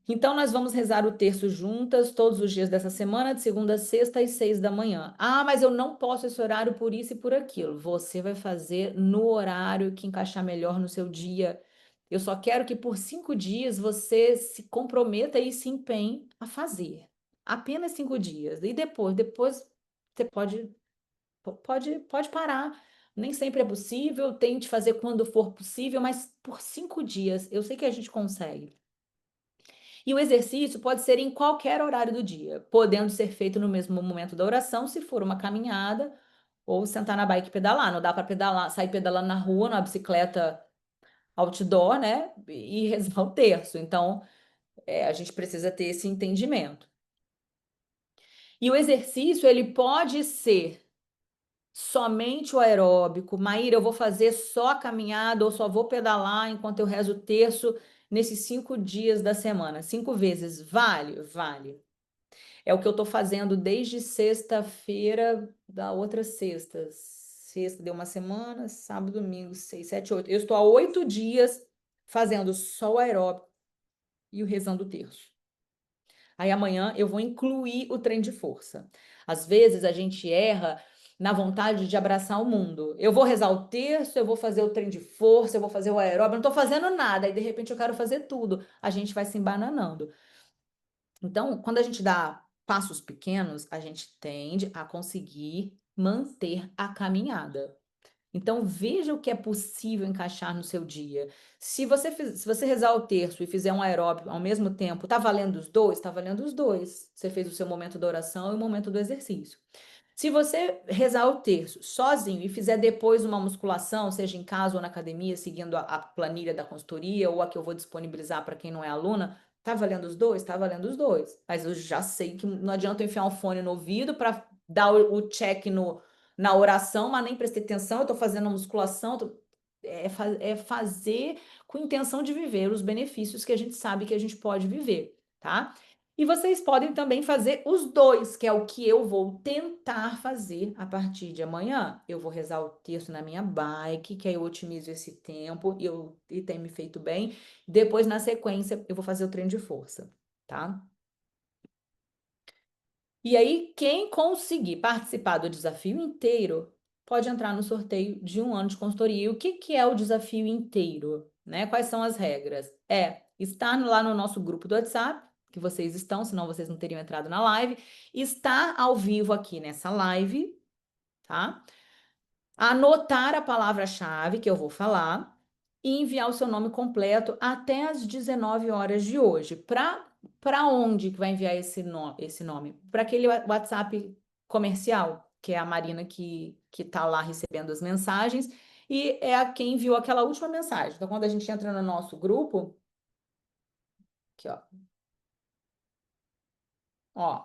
Então, nós vamos rezar o terço juntas todos os dias dessa semana, de segunda a sexta, às 6 da manhã. Ah, mas eu não posso esse horário por isso e por aquilo. Você vai fazer no horário que encaixar melhor no seu dia. Eu só quero que por 5 dias você se comprometa e se empenhe a fazer. Apenas 5 dias. E depois você pode parar. Nem sempre é possível, tente fazer quando for possível, mas por 5 dias eu sei que a gente consegue. E o exercício pode ser em qualquer horário do dia, podendo ser feito no mesmo momento da oração, se for uma caminhada, ou sentar na bike e pedalar. Não dá para pedalar, sair pedalando na rua, numa bicicleta outdoor, né? E rezar o terço. Então, a gente precisa ter esse entendimento. E o exercício, ele pode ser somente o aeróbico. Maíra, eu vou fazer só a caminhada ou só vou pedalar enquanto eu rezo o terço nesses 5 dias da semana. 5 vezes. Vale? Vale. É o que eu estou fazendo desde sexta-feira da outra sexta. Sexta deu uma semana, sábado, domingo, 6, 7, 8. Eu estou há 8 dias fazendo só o aeróbico e o rezando o terço. Aí amanhã eu vou incluir o trem de força. Às vezes a gente erra na vontade de abraçar o mundo. Eu vou rezar o terço, eu vou fazer o trem de força, eu vou fazer o aeróbico, não estou fazendo nada, e de repente eu quero fazer tudo. A gente vai se embananando. Então, quando a gente dá passos pequenos, a gente tende a conseguir manter a caminhada. Então, veja o que é possível encaixar no seu dia. Se você rezar o terço e fizer um aeróbico ao mesmo tempo, tá valendo os dois? Tá valendo os dois. Você fez o seu momento da oração e o momento do exercício. Se você rezar o terço sozinho e fizer depois uma musculação, seja em casa ou na academia, seguindo a planilha da consultoria ou a que eu vou disponibilizar para quem não é aluna, tá valendo os dois? Tá valendo os dois. Mas eu já sei que não adianta eu enfiar um fone no ouvido para dar o check na oração, mas nem prestei atenção, eu estou fazendo a musculação, é fazer com intenção de viver os benefícios que a gente sabe que a gente pode viver, tá? E vocês podem também fazer os dois, que é o que eu vou tentar fazer a partir de amanhã. Eu vou rezar o terço na minha bike, que aí eu otimizo esse tempo e tem me feito bem. Depois, na sequência, eu vou fazer o treino de força, tá? E aí, quem conseguir participar do desafio inteiro pode entrar no sorteio de 1 ano de consultoria. E o que é o desafio inteiro, né? Quais são as regras? Estar lá no nosso grupo do WhatsApp, que vocês estão, senão vocês não teriam entrado na live, estar ao vivo aqui nessa live, tá? Anotar a palavra-chave que eu vou falar e enviar o seu nome completo até às 19 horas de hoje. Para onde que vai enviar esse nome? Para aquele WhatsApp comercial, que é a Marina que está lá recebendo as mensagens, e é a quem enviou aquela última mensagem. Então, quando a gente entra no nosso grupo, aqui, ó,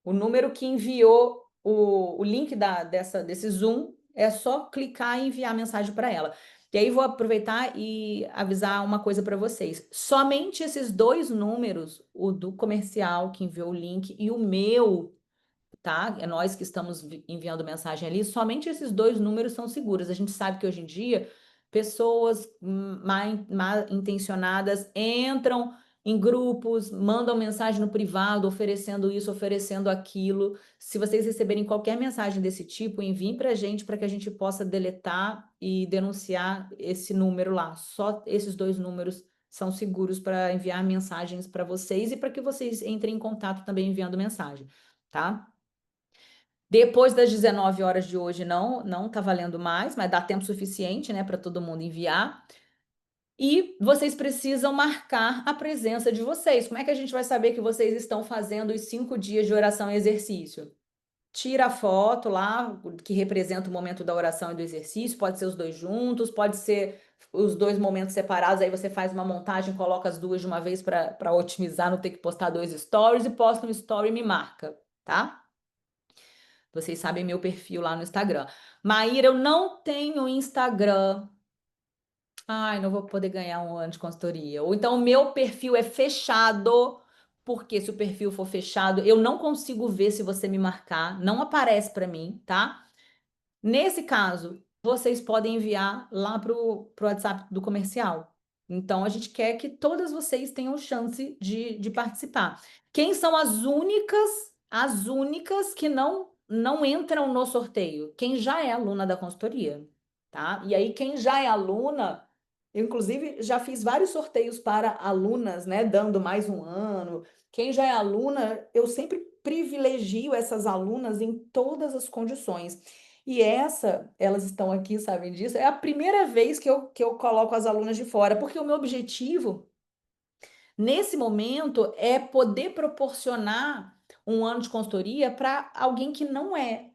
o número que enviou o link desse Zoom, é só clicar e enviar a mensagem para ela. E aí vou aproveitar e avisar uma coisa para vocês. Somente esses 2 números, o do comercial que enviou o link e o meu, tá? É nós que estamos enviando mensagem ali. Somente esses 2 números são seguros. A gente sabe que hoje em dia pessoas mal intencionadas entram em grupos, mandam mensagem no privado, oferecendo isso, oferecendo aquilo. Se vocês receberem qualquer mensagem desse tipo, enviem para a gente para que a gente possa deletar e denunciar esse número lá. Só esses 2 números são seguros para enviar mensagens para vocês e para que vocês entrem em contato também enviando mensagem, tá? Depois das 19 horas de hoje não tá valendo mais, mas dá tempo suficiente, né, para todo mundo enviar. E vocês precisam marcar a presença de vocês. Como é que a gente vai saber que vocês estão fazendo os 5 dias de oração e exercício? Tira a foto lá, que representa o momento da oração e do exercício, pode ser os dois juntos, pode ser os dois momentos separados, aí você faz uma montagem, coloca as duas de uma vez para otimizar, não ter que postar 2 stories, e posta um story e me marca, tá? Vocês sabem meu perfil lá no Instagram. Maíra, eu não tenho Instagram. Ai, não vou poder ganhar um ano de consultoria. Ou então o meu perfil é fechado, porque se o perfil for fechado, eu não consigo ver se você me marcar, não aparece para mim, tá? Nesse caso, vocês podem enviar lá pro WhatsApp do comercial. Então, a gente quer que todas vocês tenham chance de participar. Quem são as únicas que não entram no sorteio? Quem já é aluna da consultoria, tá? E aí, quem já é aluna, eu, inclusive, já fiz vários sorteios para alunas, né? Dando mais um ano. Quem já é aluna, eu sempre privilegio essas alunas em todas as condições. E elas estão aqui, sabem disso, é a primeira vez que eu coloco as alunas de fora, porque o meu objetivo, nesse momento, é poder proporcionar um ano de consultoria para alguém que não é,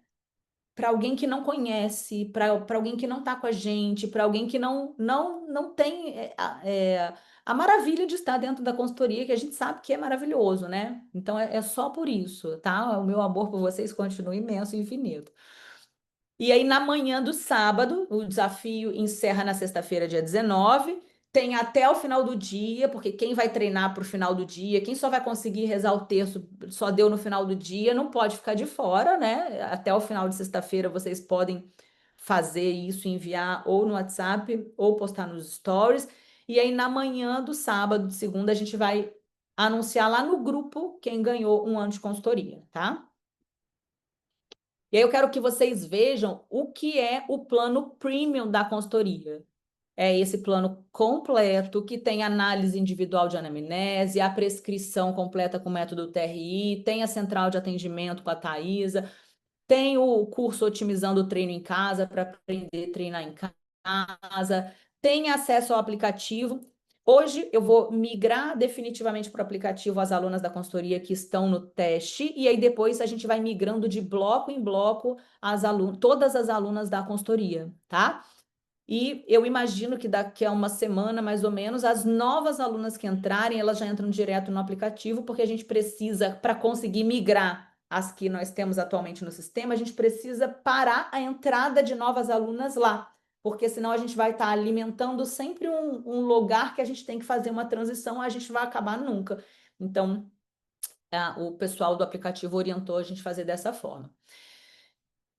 para alguém que não conhece, para alguém que não está com a gente, para alguém que não tem a maravilha de estar dentro da consultoria, que a gente sabe que é maravilhoso, né? Então, é só por isso, tá? O meu amor por vocês continua imenso e infinito. E aí, na manhã do sábado, o desafio encerra na sexta-feira, dia 19. Tem até o final do dia, porque quem vai treinar para o final do dia, quem só vai conseguir rezar o terço, só deu no final do dia, não pode ficar de fora, né? Até o final de sexta-feira vocês podem fazer isso, enviar ou no WhatsApp ou postar nos stories. E aí, na manhã do sábado, de segunda, a gente vai anunciar lá no grupo quem ganhou um ano de consultoria, tá? E aí eu quero que vocês vejam o que é o plano premium da consultoria. É esse plano completo que tem análise individual de anamnese, a prescrição completa com o método TRI, tem a central de atendimento com a Thaisa, tem o curso Otimizando o Treino em Casa para aprender a treinar em casa, tem acesso ao aplicativo. Hoje eu vou migrar definitivamente para o aplicativo as alunas da consultoria que estão no teste, e aí depois a gente vai migrando de bloco em bloco todas as alunas da consultoria, tá? E eu imagino que daqui a uma semana, mais ou menos, as novas alunas que entrarem, elas já entram direto no aplicativo, porque a gente precisa, para conseguir migrar as que nós temos atualmente no sistema, a gente precisa parar a entrada de novas alunas lá, porque senão a gente vai estar alimentando sempre um lugar que a gente tem que fazer uma transição, a gente vai acabar nunca. Então, o pessoal do aplicativo orientou a gente fazer dessa forma.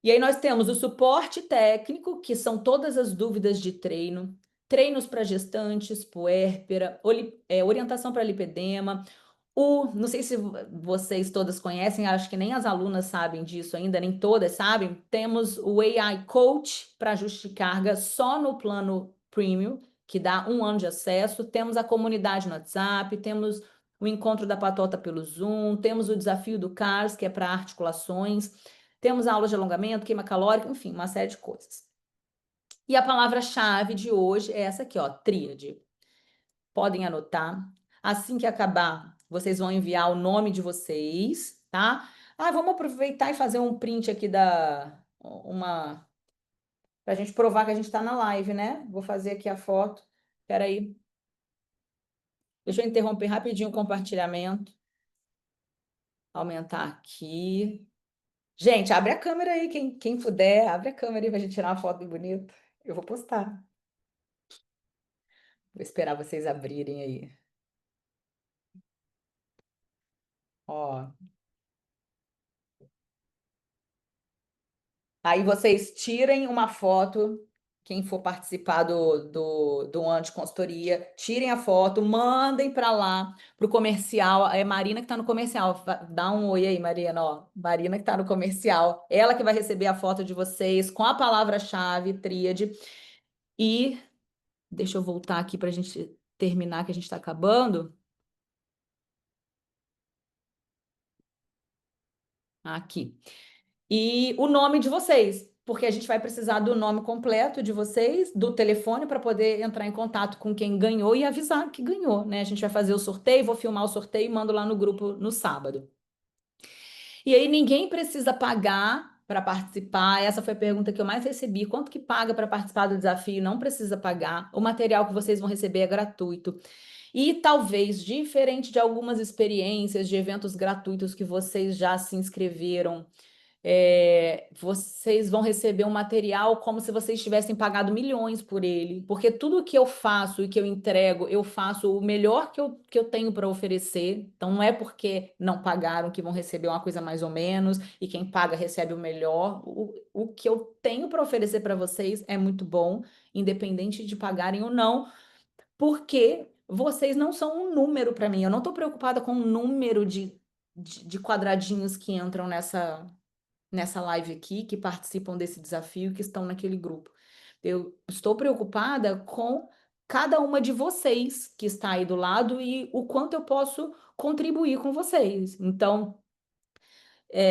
E aí nós temos o suporte técnico, que são todas as dúvidas de treino, treinos para gestantes, puérpera, orientação para lipedema. Não sei se vocês todas conhecem, acho que nem as alunas sabem disso ainda, nem todas sabem. Temos o AI Coach para ajuste de carga só no plano Premium, que dá 1 ano de acesso. Temos a comunidade no WhatsApp, temos o encontro da patota pelo Zoom, temos o desafio do CARS, que é para articulações. Temos aulas de alongamento, queima calórica, enfim, uma série de coisas. E a palavra-chave de hoje é essa aqui, ó, tríade. Podem anotar. Assim que acabar, vocês vão enviar o nome de vocês, tá? Vamos aproveitar e fazer um print aqui para a gente provar que a gente está na live, né? Vou fazer aqui a foto. Espera aí. Deixa eu interromper rapidinho o compartilhamento. Aumentar aqui. Gente, abre a câmera aí, quem puder, abre a câmera aí pra gente tirar uma foto bem bonita. Eu vou postar. Vou esperar vocês abrirem aí. Ó. Aí vocês tirem uma foto, quem for participar do ano de consultoria, tirem a foto, mandem para lá, para o comercial. É Marina que está no comercial. Dá um oi aí, Marina. Ó, Marina que está no comercial. Ela que vai receber a foto de vocês com a palavra-chave, tríade. E deixa eu voltar aqui para a gente terminar, que a gente está acabando. Aqui. E o nome de vocês. porque a gente vai precisar do nome completo de vocês, do telefone para poder entrar em contato com quem ganhou e avisar que ganhou, né? A gente vai fazer o sorteio, vou filmar o sorteio e mando lá no grupo no sábado. E aí ninguém precisa pagar para participar. Essa foi a pergunta que eu mais recebi. Quanto que paga para participar do desafio? Não precisa pagar. O material que vocês vão receber é gratuito. E talvez, diferente de algumas experiências de eventos gratuitos que vocês já se inscreveram, vocês vão receber um material como se vocês tivessem pagado milhões por ele, porque tudo que eu faço e que eu entrego, eu faço o melhor que eu tenho para oferecer. Então, não é porque não pagaram que vão receber uma coisa mais ou menos, e quem paga recebe o melhor. O que eu tenho para oferecer para vocês é muito bom, independente de pagarem ou não, porque vocês não são um número para mim. Eu não estou preocupada com o número de quadradinhos que entram nessa live aqui, que participam desse desafio, que estão naquele grupo. Eu estou preocupada com cada uma de vocês que está aí do lado e o quanto eu posso contribuir com vocês. Então,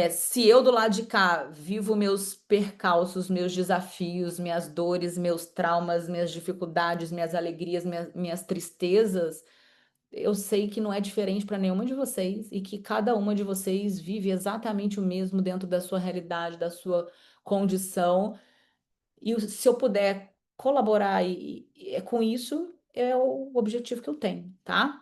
se eu do lado de cá vivo meus percalços, meus desafios, minhas dores, meus traumas, minhas dificuldades, minhas alegrias, minhas tristezas, eu sei que não é diferente para nenhuma de vocês e que cada uma de vocês vive exatamente o mesmo dentro da sua realidade, da sua condição. E se eu puder colaborar com isso, é o objetivo que eu tenho, tá?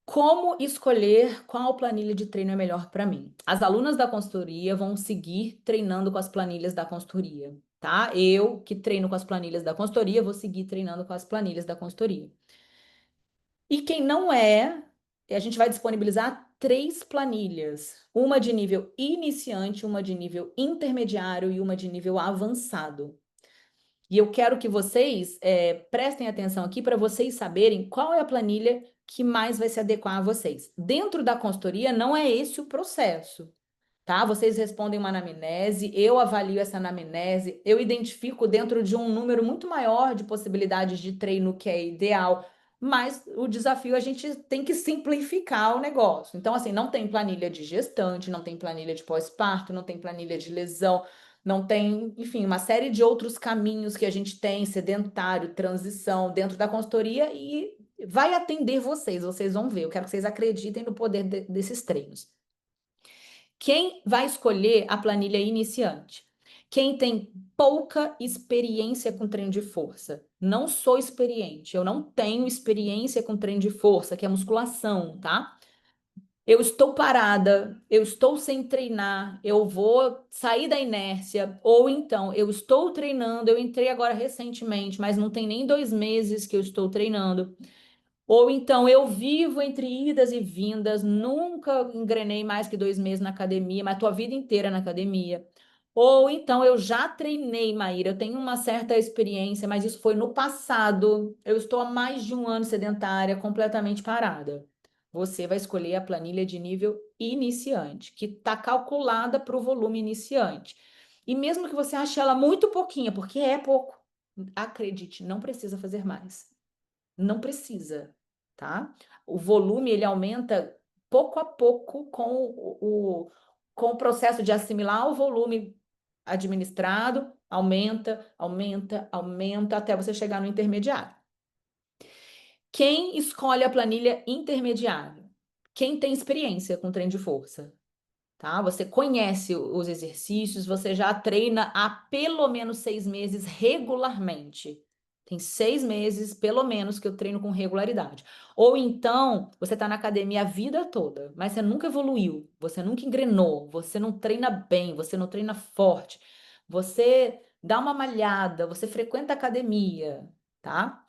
Como escolher qual planilha de treino é melhor para mim? As alunas da consultoria vão seguir treinando com as planilhas da consultoria, tá? Eu, que treino com as planilhas da consultoria, vou seguir treinando com as planilhas da consultoria. E quem não a gente vai disponibilizar 3 planilhas, uma de nível iniciante, uma de nível intermediário e uma de nível avançado. E eu quero que vocês prestem atenção aqui para vocês saberem qual é a planilha que mais vai se adequar a vocês. Dentro da consultoria, não é esse o processo, tá? Vocês respondem uma anamnese, eu avalio essa anamnese, eu identifico dentro de um número muito maior de possibilidades de treino que é ideal, mas o desafio a gente tem que simplificar o negócio. Então, assim, não tem planilha de gestante, não tem planilha de pós-parto, não tem planilha de lesão, não tem, enfim, uma série de outros caminhos que a gente tem, sedentário, transição, dentro da consultoria e vai atender vocês vão ver. Eu quero que vocês acreditem no poder desses treinos. Quem vai escolher a planilha iniciante? Quem tem pouca experiência com treino de força. Não sou experiente, eu não tenho experiência com treino de força, que é musculação, tá? Eu estou parada, eu estou sem treinar, eu vou sair da inércia, ou então eu estou treinando, eu entrei agora recentemente, mas não tem nem 2 meses que eu estou treinando. Ou então eu vivo entre idas e vindas, nunca engrenei mais que 2 meses na academia, mas estou a vida inteira na academia. Ou então eu já treinei, Maíra, eu tenho uma certa experiência, mas isso foi no passado. Eu estou há mais de 1 ano sedentária, completamente parada. Você vai escolher a planilha de nível iniciante, que está calculada para o volume iniciante. E mesmo que você ache ela muito pouquinha, porque é pouco, acredite, não precisa fazer mais. Não precisa, tá? O volume, ele aumenta pouco a pouco com o processo de assimilar o volume administrado, aumenta, aumenta, aumenta, até você chegar no intermediário. Quem escolhe a planilha intermediária? Quem tem experiência com treino de força, tá? Você conhece os exercícios, você já treina há pelo menos 6 meses regularmente. Tem 6 meses, pelo menos, que eu treino com regularidade. Ou então, você está na academia a vida toda, mas você nunca evoluiu, você nunca engrenou, você não treina bem, você não treina forte, você dá uma malhada, você frequenta academia, tá?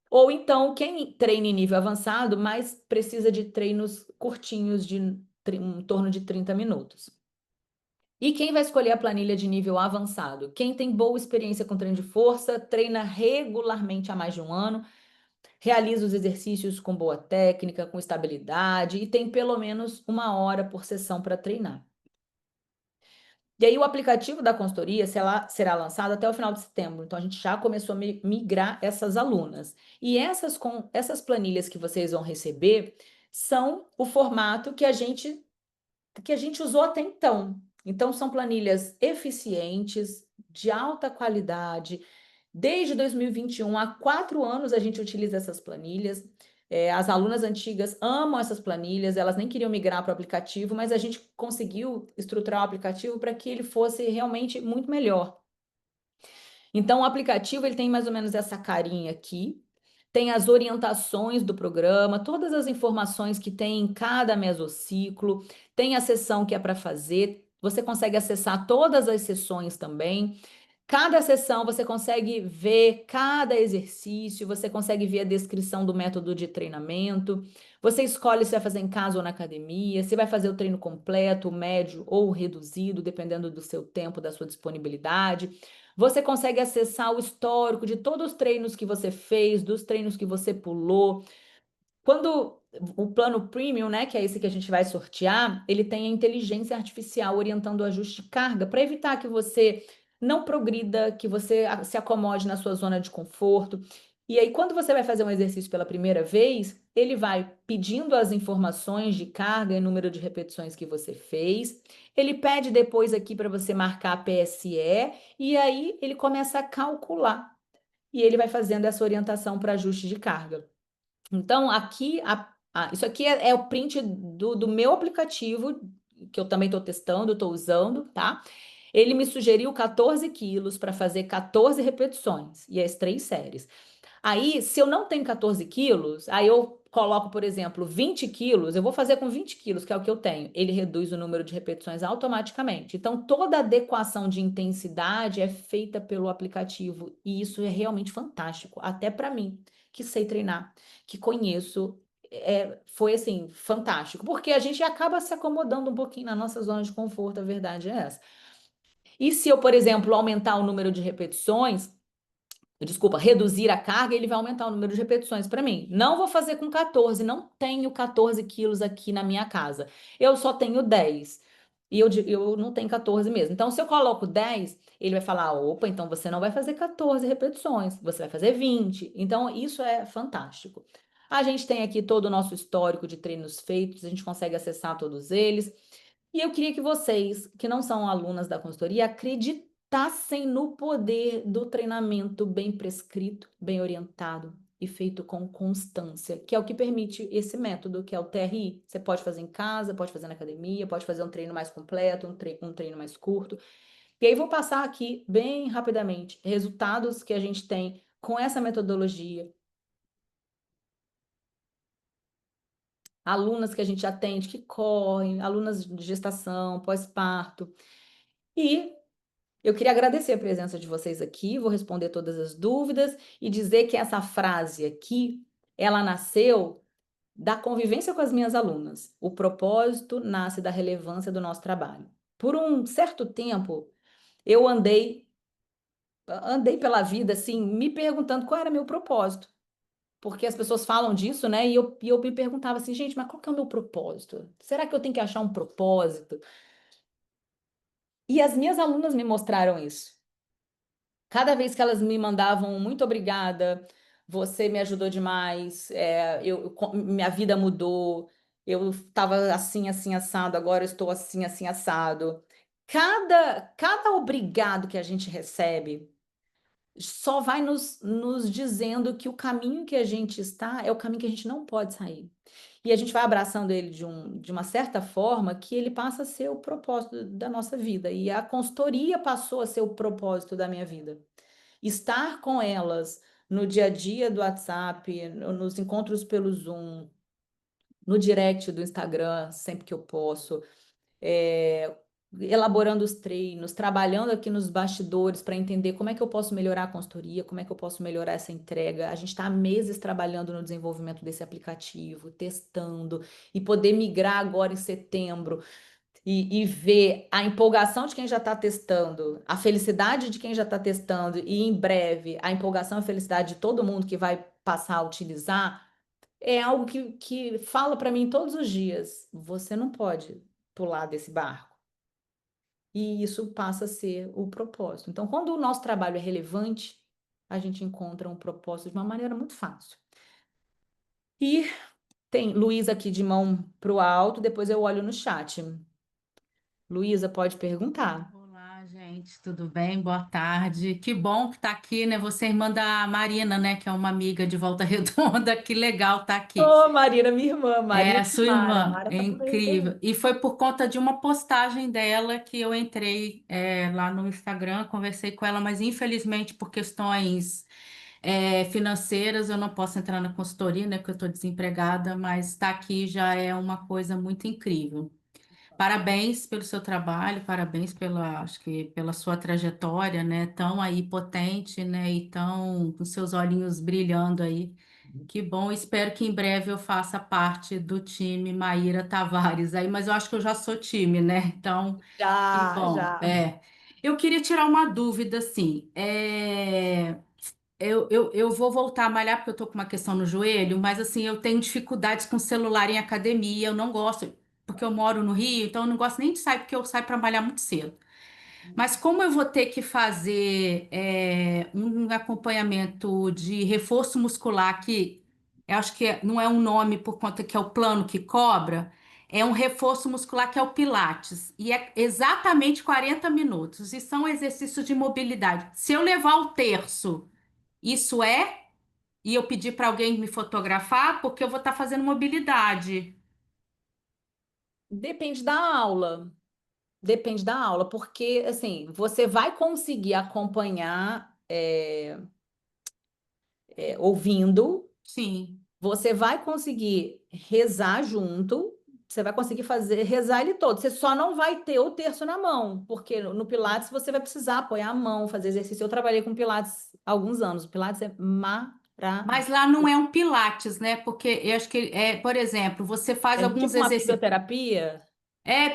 Ou então, quem treina em nível avançado, mas precisa de treinos curtinhos, de em torno de 30 minutos. E quem vai escolher a planilha de nível avançado? Quem tem boa experiência com treino de força, treina regularmente há mais de 1 ano, realiza os exercícios com boa técnica, com estabilidade e tem pelo menos 1 hora por sessão para treinar. E aí o aplicativo da consultoria será lançado até o final de setembro. Então, a gente já começou a migrar essas alunas. E essas planilhas que vocês vão receber são o formato que a gente usou até então. Então, são planilhas eficientes, de alta qualidade. Desde 2021, há 4 anos, a gente utiliza essas planilhas. As alunas antigas amam essas planilhas, elas nem queriam migrar para o aplicativo, mas a gente conseguiu estruturar o aplicativo para que ele fosse realmente muito melhor. Então, o aplicativo ele tem mais ou menos essa carinha aqui, tem as orientações do programa, todas as informações que tem em cada mesociclo, tem a sessão que é para fazer, você consegue acessar todas as sessões também. Cada sessão você consegue ver cada exercício, você consegue ver a descrição do método de treinamento, você escolhe se vai fazer em casa ou na academia, se vai fazer o treino completo, médio ou reduzido, dependendo do seu tempo, da sua disponibilidade. Você consegue acessar o histórico de todos os treinos que você fez, dos treinos que você pulou. Quando o plano premium, né, que é esse que a gente vai sortear, ele tem a inteligência artificial orientando o ajuste de carga para evitar que você não progrida, que você se acomode na sua zona de conforto. E aí, quando você vai fazer um exercício pela primeira vez, ele vai pedindo as informações de carga e número de repetições que você fez. Ele pede depois aqui para você marcar a PSE e aí ele começa a calcular. E ele vai fazendo essa orientação para ajuste de carga. Então, aqui, isso aqui é o print do meu aplicativo, que eu também estou testando, estou usando, tá? Ele me sugeriu 14 quilos para fazer 14 repetições, e as 3 séries. Aí, se eu não tenho 14 quilos, aí eu coloco, por exemplo, 20 quilos, eu vou fazer com 20 quilos, que é o que eu tenho. Ele reduz o número de repetições automaticamente. Então, toda adequação de intensidade é feita pelo aplicativo, e isso é realmente fantástico, até para mim, que sei treinar, que conheço. Foi assim, fantástico, porque a gente acaba se acomodando um pouquinho na nossa zona de conforto, a verdade é essa. E se eu, por exemplo, aumentar o número de repetições, desculpa, reduzir a carga, ele vai aumentar o número de repetições para mim. Não vou fazer com 14, não tenho 14 quilos aqui na minha casa. Eu só tenho 10. E eu não tenho 14 mesmo. Então, se eu coloco 10, ele vai falar: opa, então você não vai fazer 14 repetições, você vai fazer 20. Então, isso é fantástico. A gente tem aqui todo o nosso histórico de treinos feitos, a gente consegue acessar todos eles. E eu queria que vocês, que não são alunas da consultoria, acreditassem no poder do treinamento bem prescrito, bem orientado e feito com constância, que é o que permite esse método, que é o TRI. Você pode fazer em casa, pode fazer na academia, pode fazer um treino mais completo, um treino mais curto. E aí vou passar aqui bem rapidamente resultados que a gente tem com essa metodologia. Alunas que a gente atende que correm, alunas de gestação, pós-parto. E eu queria agradecer a presença de vocês aqui, vou responder todas as dúvidas e dizer que essa frase aqui, ela nasceu da convivência com as minhas alunas. O propósito nasce da relevância do nosso trabalho. Por um certo tempo, eu andei pela vida assim, me perguntando qual era meu propósito. Porque as pessoas falam disso, né? E eu me perguntava assim, gente, mas qual que é o meu propósito? Será que eu tenho que achar um propósito? E as minhas alunas me mostraram isso. Cada vez que elas me mandavam muito obrigada, você me ajudou demais, minha vida mudou, eu estava assim, assim, assado, agora eu estou assim, assim, assado. Cada obrigado que a gente recebe só vai nos dizendo que o caminho que a gente está é o caminho que a gente não pode sair. E a gente vai abraçando ele de uma certa forma que ele passa a ser o propósito da nossa vida. E a consultoria passou a ser o propósito da minha vida. Estar com elas no dia a dia do WhatsApp, nos encontros pelo Zoom, no direct do Instagram, sempre que eu posso, elaborando os treinos, trabalhando aqui nos bastidores para entender como é que eu posso melhorar a consultoria, como é que eu posso melhorar essa entrega. A gente está há meses trabalhando no desenvolvimento desse aplicativo, testando, e poder migrar agora em setembro e ver a empolgação de quem já está testando, a felicidade de quem já está testando, e em breve a empolgação e a felicidade de todo mundo que vai passar a utilizar, é algo que fala para mim todos os dias: você não pode pular desse barco. E isso passa a ser o propósito. Então, quando o nosso trabalho é relevante, a gente encontra um propósito de uma maneira muito fácil. E tem Luiz aqui de mão para o alto, depois eu olho no chat. Luísa, pode perguntar. Olá, gente, tudo bem? Boa tarde. Que bom que tá aqui, né? Você é irmã da Marina, né? Que é uma amiga de Volta Redonda. Que legal tá aqui. Ô, Marina, minha irmã, É, Marina a e sua Mara. irmã, Mara é tá por aí também. incrível. E foi por conta de uma postagem dela que eu entrei lá no Instagram, conversei com ela, mas infelizmente por questões financeiras eu não posso entrar na consultoria, né? Porque eu estou desempregada, mas estar aqui já é uma coisa muito incrível. Parabéns pelo seu trabalho, parabéns acho que pela sua trajetória, né? Tão aí potente, né? E tão com seus olhinhos brilhando aí. Que bom, espero que em breve eu faça parte do time Maíra Tavares aí, mas eu acho que eu já sou time, né? Então, que Já, bom. já. Eu queria tirar uma dúvida, assim. Eu vou voltar a malhar porque eu tô com uma questão no joelho, mas assim, eu tenho dificuldades com celular em academia, eu não gosto, porque eu moro no Rio, então eu não gosto nem de sair, porque eu saio para malhar muito cedo. Mas como eu vou ter que fazer um acompanhamento de reforço muscular, que eu acho que não é um nome por conta que é o plano que cobra, é um reforço muscular que é o Pilates, e é exatamente 40 minutos, e são exercícios de mobilidade. Se eu levar o terço, isso e eu pedir para alguém me fotografar, porque eu vou estar fazendo mobilidade. Depende da aula. Depende da aula, porque assim, você vai conseguir acompanhar ouvindo, Sim. você vai conseguir rezar junto, você vai conseguir fazer rezar ele todo. Você só não vai ter o terço na mão, porque no Pilates você vai precisar apoiar a mão, fazer exercício. Eu trabalhei com Pilates há alguns anos. O Pilates é Mas maravilhoso. lá não é um Pilates, né? Porque eu acho que por exemplo, você faz É alguns tipo uma exercícios. fisioterapia.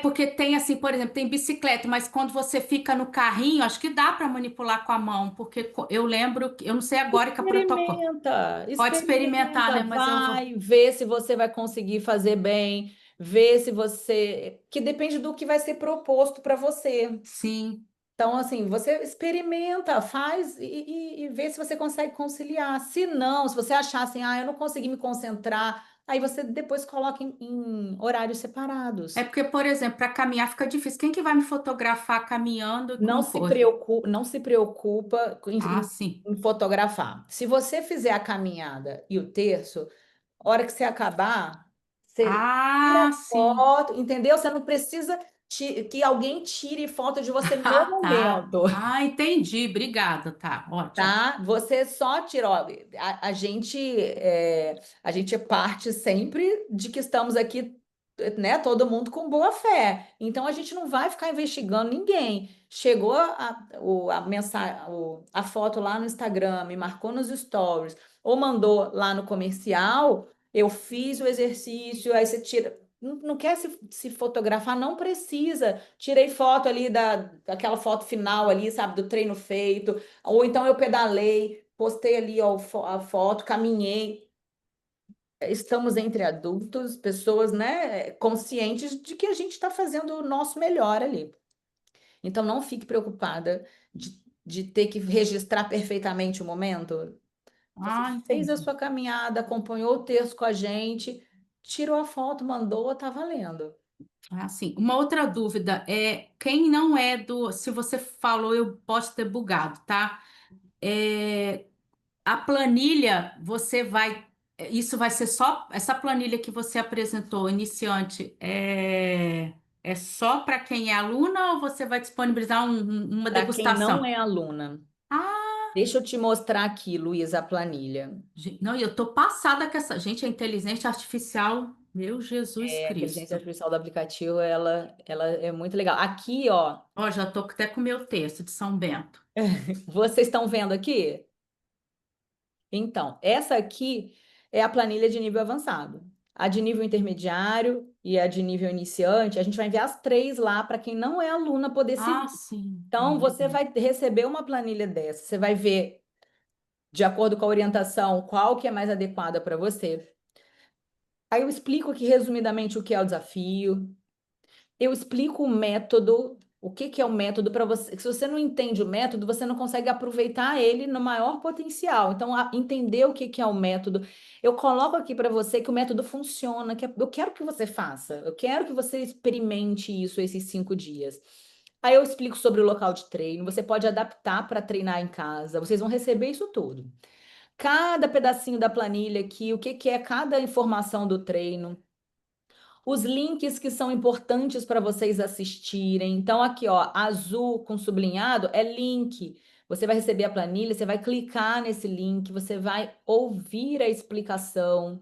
Porque tem assim, por exemplo, tem bicicleta, mas quando você fica no carrinho, acho que dá para manipular com a mão, porque eu lembro, eu não sei agora que a protocolo. Experimenta, Pode experimentar, experimenta, né? Mas eu vou. vai, vê se você vai conseguir fazer bem, vê se você, que depende do que vai ser proposto para você. Sim. Então, assim, você experimenta, faz e vê se você consegue conciliar. Se não, se você achar assim, eu não consegui me concentrar, aí você depois coloca em horários É separados. porque, por exemplo, para caminhar fica difícil. Quem que vai me fotografar caminhando Não com se coisa? preocupa, não se preocupa Ah, sim. em fotografar. Se você fizer a caminhada e o terço, a hora que você acabar, você tira Ah, sim. foto, entendeu? Você não precisa que alguém tire foto de você no Ah, tá. momento, Ah, entendi. Obrigada, tá. Ótimo. tá? Você só tira, ó, a gente parte sempre de que estamos aqui, né? Todo mundo com boa fé. Então a gente não vai ficar investigando ninguém. Chegou a mensagem, a foto lá no Instagram, me marcou nos stories, ou mandou lá no comercial, eu fiz o exercício, aí você tira. Não quer se fotografar, não precisa. Tirei foto ali daquela foto final ali, sabe, do treino feito. Ou então eu pedalei, postei ali ó, a foto, caminhei. Estamos entre adultos, pessoas, né, conscientes de que a gente está fazendo o nosso melhor ali. Então não fique preocupada de ter que registrar perfeitamente o momento. Você Ah, fez a entendi. sua caminhada, acompanhou o texto com a gente, tirou a foto, mandou, tá valendo. Ah, sim. Uma outra dúvida é quem não é do. Se você falou, eu posso ter bugado, tá? É, a planilha, você vai. Isso vai ser só. Essa planilha que você apresentou, iniciante, é só para quem é aluna ou você vai disponibilizar uma Para quem não degustação? é aluna, Ah, deixa eu te mostrar aqui, Luísa, a planilha. não, e eu tô passada com essa. Gente, a inteligência artificial, meu Jesus A inteligência Cristo. artificial do aplicativo, ela é muito legal. Aqui, ó, Ó, já tô até com o meu texto de São Bento. vocês estão vendo aqui? Então, essa aqui é a planilha de nível avançado. A de nível intermediário e a de nível iniciante, a gente vai enviar as três lá para quem não é aluna poder Ah, seguir. sim. Então, você Legal. vai receber uma planilha dessa, você vai ver, de acordo com a orientação, qual que é mais adequada para você. Aí eu explico aqui resumidamente o que é o desafio, eu explico o método O que que é o método para você? Se você não entende o método, você não consegue aproveitar ele no maior potencial. Então, entender o que que é o método. Eu coloco aqui para você que o método funciona, eu quero que você faça, eu quero que você experimente isso esses 5 dias. Aí eu explico sobre o local de treino, você pode adaptar para treinar em casa, vocês vão receber isso tudo. Cada pedacinho da planilha aqui, o que que é cada informação do treino, os links que são importantes para vocês assistirem. Então, aqui, ó, azul com sublinhado é link. Você vai receber a planilha, você vai clicar nesse link, você vai ouvir a explicação.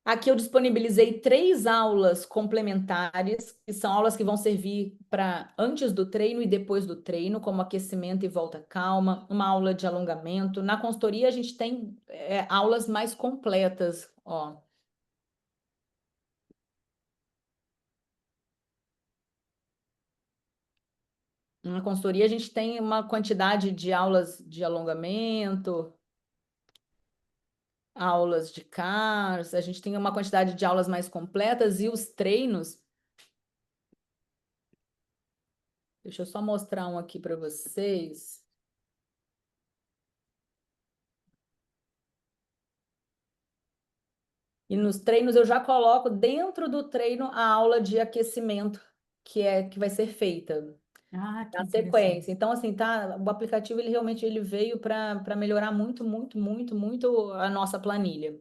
Aqui eu disponibilizei 3 aulas complementares, que são aulas que vão servir para antes do treino e depois do treino, como aquecimento e volta calma, uma aula de alongamento. Na consultoria a gente tem aulas mais completas, ó. Na consultoria, a gente tem uma quantidade de aulas de alongamento, aulas de CARS, a gente tem uma quantidade de aulas mais completas e os treinos. Deixa eu só mostrar um aqui para vocês. E nos treinos eu já coloco dentro do treino a aula de aquecimento que vai ser feita. Ah, que Na interessante. sequência. Então, assim, tá, o aplicativo ele realmente veio para melhorar muito, muito, muito, muito a nossa planilha.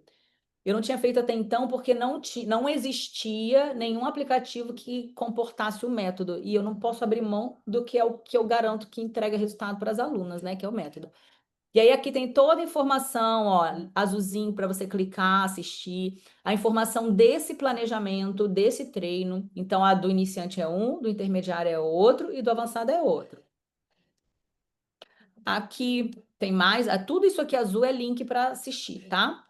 Eu não tinha feito até então porque não existia nenhum aplicativo que comportasse o método. E eu não posso abrir mão do que é o que eu garanto que entrega resultado para as alunas, né? Que é o método. E aí aqui tem toda a informação, ó, azulzinho para você clicar, assistir, a informação desse planejamento, desse treino. Então, a do iniciante é um, do intermediário é outro e do avançado é outro. Aqui tem mais, tudo isso aqui azul é link para assistir, tá?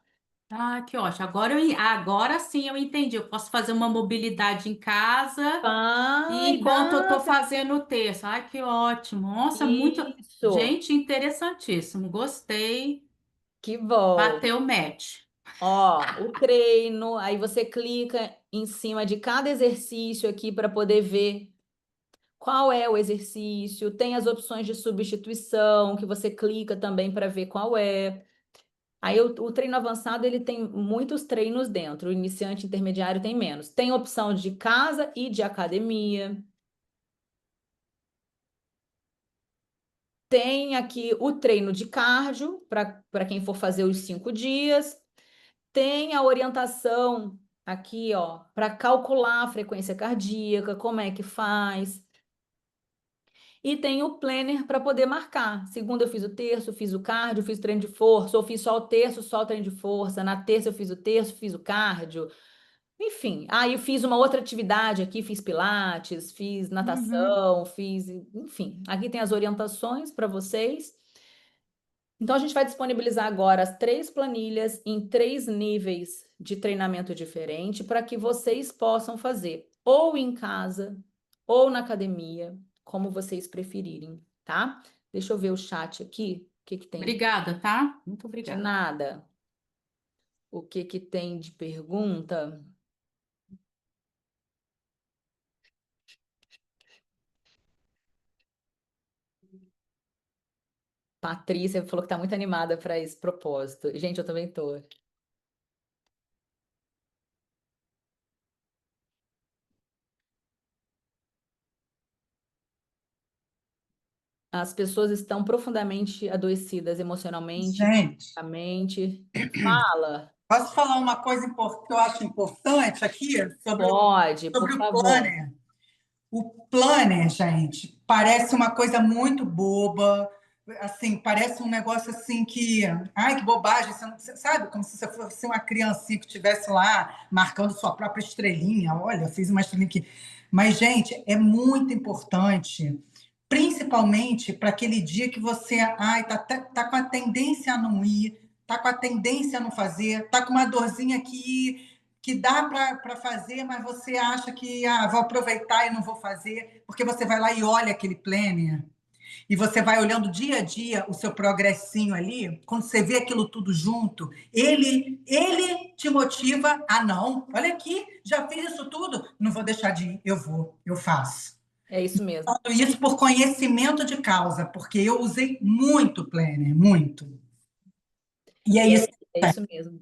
Ah, que ótimo. Agora sim eu entendi. Eu posso fazer uma mobilidade em casa Ai, enquanto eu dá. estou fazendo o texto. Ai, que ótimo. Nossa, muito. Isso, Gente, interessantíssimo. Gostei. que bom. Bateu o match. Ó, o treino, aí você clica em cima de cada exercício aqui para poder ver qual é o exercício. Tem as opções de substituição, que você clica também para ver qual é. Aí o treino avançado, ele tem muitos treinos dentro. O iniciante intermediário tem menos. Tem opção de casa e de academia. Tem aqui o treino de cardio, para quem for fazer os 5 dias. Tem a orientação aqui, ó, para calcular a frequência cardíaca, como é que faz. E tem o planner para poder marcar. Segunda eu fiz o terço, fiz o cardio, fiz o treino de força, ou fiz só o terço, só o treino de força. Na terça eu fiz o terço, fiz o cardio. Enfim, aí eu fiz uma outra atividade aqui, fiz pilates, fiz natação, enfim. Aqui tem as orientações para vocês. Então, a gente vai disponibilizar agora as 3 planilhas em 3 níveis de treinamento diferente para que vocês possam fazer ou em casa ou na academia, como vocês preferirem, tá? Deixa eu ver o chat aqui, o que que tem Obrigada, tá? Muito de obrigada. nada. O que que tem de pergunta? Patrícia falou que está muito animada para esse propósito. Gente, eu também estou. As pessoas estão profundamente adoecidas emocionalmente, Gente, fisicamente. Fala, posso falar uma coisa que eu acho importante aqui pode, por sobre o favor. planner? O planner, gente, parece uma coisa muito boba, assim, parece um negócio assim que, ai, que bobagem, você sabe, como se você fosse uma criancinha que estivesse lá marcando sua própria estrelinha. Olha, fiz uma estrelinha aqui. Mas, gente, é muito importante, principalmente para aquele dia que você, ai, tá com a tendência a não ir, tá com a tendência a não fazer, tá com uma dorzinha aqui que dá para fazer, mas você acha que vou aproveitar e não vou fazer, porque você vai lá e olha aquele planner. e você vai olhando dia a dia o seu progressinho ali, quando você vê aquilo tudo junto, ele te motiva a não, olha aqui, já fiz isso tudo, não vou deixar de ir, eu faço. É isso mesmo. Isso por conhecimento de causa, porque eu usei muito planner, muito. E é isso. É isso mesmo.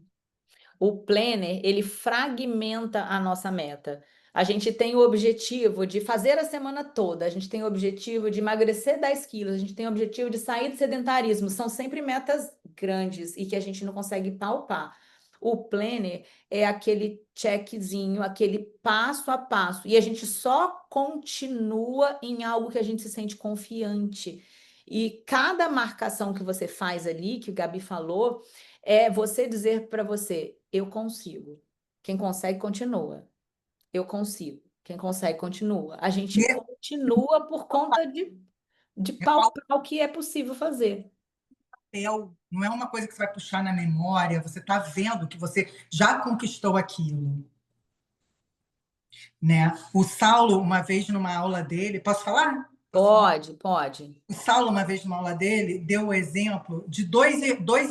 O planner, ele fragmenta a nossa meta. A gente tem o objetivo de fazer a semana toda, a gente tem o objetivo de emagrecer 10 quilos, a gente tem o objetivo de sair do sedentarismo. São sempre metas grandes e que a gente não consegue palpar. O planner é aquele checkzinho, aquele passo a passo. E a gente só continua em algo que a gente se sente confiante. E cada marcação que você faz ali, que o Gabi falou, é você dizer para você, eu consigo. Quem consegue, continua. Eu consigo. Quem consegue, continua. A gente continua por conta de palpar o que é possível fazer. Não é uma coisa que você vai puxar na memória, você está vendo que você já conquistou aquilo. Né? O Saulo, uma vez numa aula dele, posso falar? Pode. O Saulo, uma vez numa aula dele, deu o exemplo de dois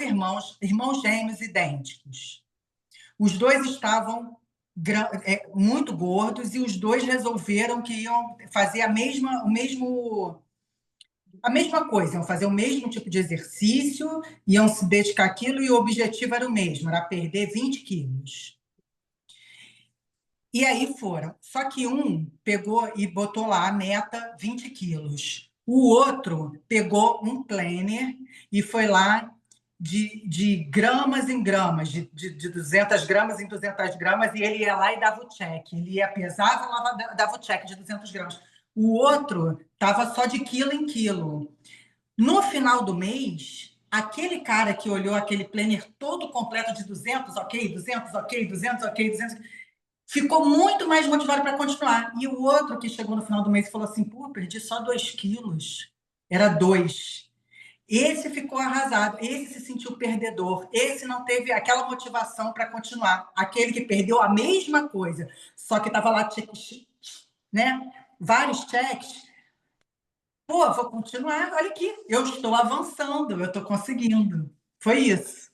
irmãos gêmeos idênticos. Os dois estavam muito gordos e os dois resolveram que iam fazer a mesma coisa, iam fazer o mesmo tipo de exercício, iam se dedicar àquilo e o objetivo era o mesmo, era perder 20 quilos. E aí foram. Só que um pegou e botou lá a meta 20 quilos. O outro pegou um planner e foi lá de gramas em gramas, de 200 gramas em 200 gramas, e ele ia lá e dava o check. Ele ia pesava e dava o check de 200 gramas. O outro estava só de quilo em quilo. No final do mês, aquele cara que olhou aquele planner todo completo de 200, ok, 200, ok, 200, ok, 200, ficou muito mais motivado para continuar. E o outro que chegou no final do mês e falou assim, pô, perdi só 2 quilos. Era 2. Esse ficou arrasado, esse se sentiu perdedor, esse não teve aquela motivação para continuar. Aquele que perdeu a mesma coisa, só que estava lá, né? Vários checks. Pô, vou continuar, olha aqui, eu estou avançando, eu estou conseguindo. Foi isso.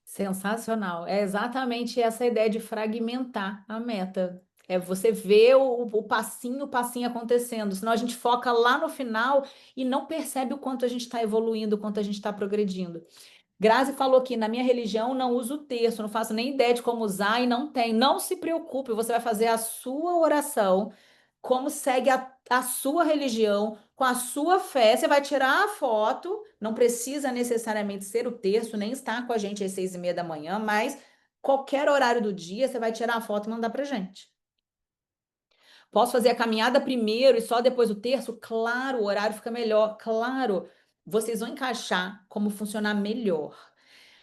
Sensacional. É exatamente essa ideia de fragmentar a meta. É você ver o passinho acontecendo. Senão a gente foca lá no final e não percebe o quanto a gente está evoluindo, o quanto a gente está progredindo. Grazi falou que na minha religião não uso o terço, não faço nem ideia de como usar e não tem. Não se preocupe, você vai fazer a sua oração, como segue a sua religião, com a sua fé. Você vai tirar a foto, não precisa necessariamente ser o terço, nem estar com a gente às 6:30 da manhã, mas qualquer horário do dia você vai tirar a foto e mandar pra gente. Posso fazer a caminhada primeiro e só depois o terço? Claro, o horário fica melhor. Claro, vocês vão encaixar como funcionar melhor.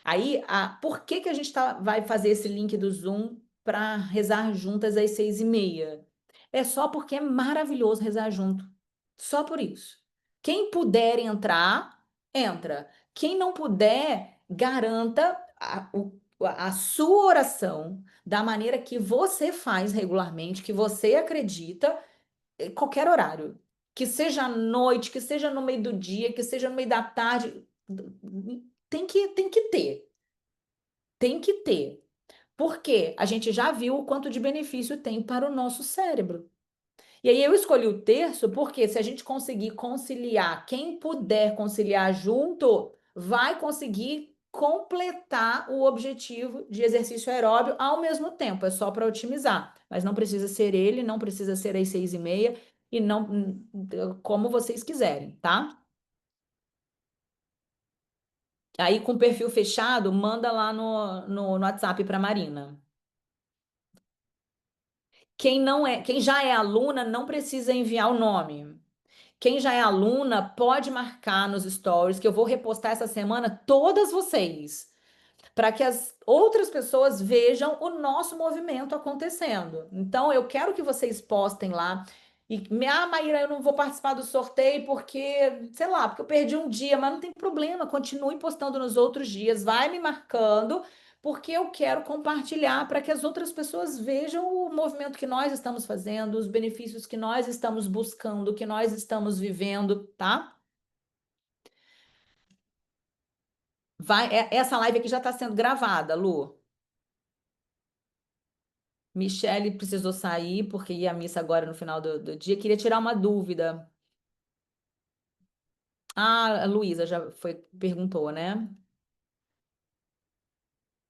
Aí, por que a gente vai fazer esse link do Zoom para rezar juntas às 6:30? É só porque é maravilhoso rezar junto. Só por isso. Quem puder entrar, entra. Quem não puder, garanta a sua oração da maneira que você faz regularmente, que você acredita, em qualquer horário. Que seja à noite, que seja no meio do dia, que seja no meio da tarde. Tem que ter. Tem que ter. Porque a gente já viu o quanto de benefício tem para o nosso cérebro. E aí eu escolhi o terço porque se a gente conseguir conciliar, quem puder conciliar junto, vai conseguir completar o objetivo de exercício aeróbio ao mesmo tempo. É só para otimizar. Mas não precisa ser ele, não precisa ser às 6:30 e não como vocês quiserem, tá? Aí com o perfil fechado, manda lá no WhatsApp para Marina. Quem já é aluna não precisa enviar o nome. Quem já é aluna pode marcar nos stories que eu vou repostar essa semana todas vocês, para que as outras pessoas vejam o nosso movimento acontecendo. Então eu quero que vocês postem lá. E, Maíra, eu não vou participar do sorteio porque, sei lá, porque eu perdi um dia, mas não tem problema, continue postando nos outros dias, vai me marcando, porque eu quero compartilhar para que as outras pessoas vejam o movimento que nós estamos fazendo, os benefícios que nós estamos buscando, que nós estamos vivendo, tá? Essa live aqui já está sendo gravada, Lu. Michele precisou sair porque ia à missa agora no final do dia. Queria tirar uma dúvida. Ah, a Luísa já perguntou, né?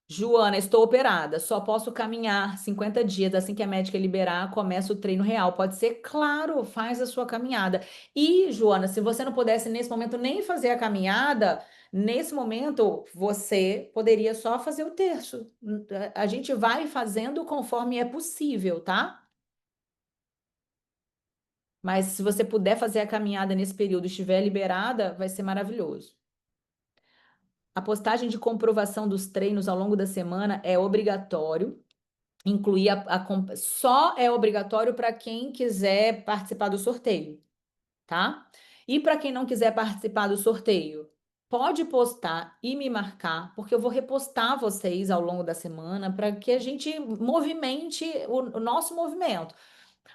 Joana, estou operada, só posso caminhar 50 dias. Assim que a médica liberar, começa o treino real. Pode ser? Claro, faz a sua caminhada. E, Joana, se você não pudesse nesse momento nem fazer a caminhada, nesse momento você poderia só fazer o terço. A gente vai fazendo conforme é possível, tá? Mas se você puder fazer a caminhada nesse período e estiver liberada, vai ser maravilhoso. A postagem de comprovação dos treinos ao longo da semana é obrigatório. Incluir só é obrigatório para quem quiser participar do sorteio, tá? E para quem não quiser participar do sorteio, pode postar e me marcar, porque eu vou repostar vocês ao longo da semana para que a gente movimente o nosso movimento.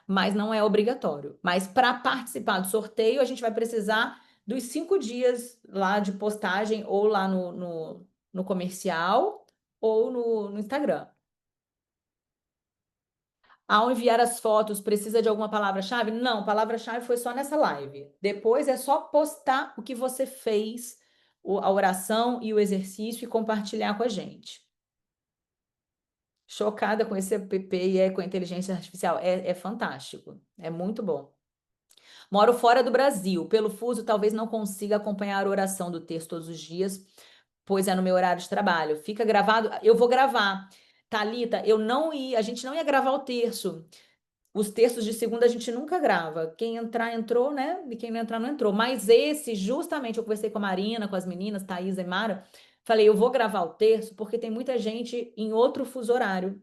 Mas não é obrigatório. Mas para participar do sorteio, a gente vai precisar dos 5 dias lá de postagem, ou lá no comercial, ou no Instagram. Ao enviar as fotos, precisa de alguma palavra-chave? Não, palavra-chave foi só nessa live. Depois é só postar o que você fez, a oração e o exercício, e compartilhar com a gente. Chocada com esse app e com a inteligência artificial. É fantástico. É muito bom. Moro fora do Brasil. Pelo fuso, talvez não consiga acompanhar a oração do texto todos os dias, pois é no meu horário de trabalho. Fica gravado? Eu vou gravar. Thalita, a gente não ia gravar o terço. Os textos de segunda a gente nunca grava. Quem entrar, entrou, né? E quem não entrar, não entrou. Mas esse, justamente, eu conversei com a Marina, com as meninas, Thaís e Mara. Falei, eu vou gravar o terço porque tem muita gente em outro fuso horário.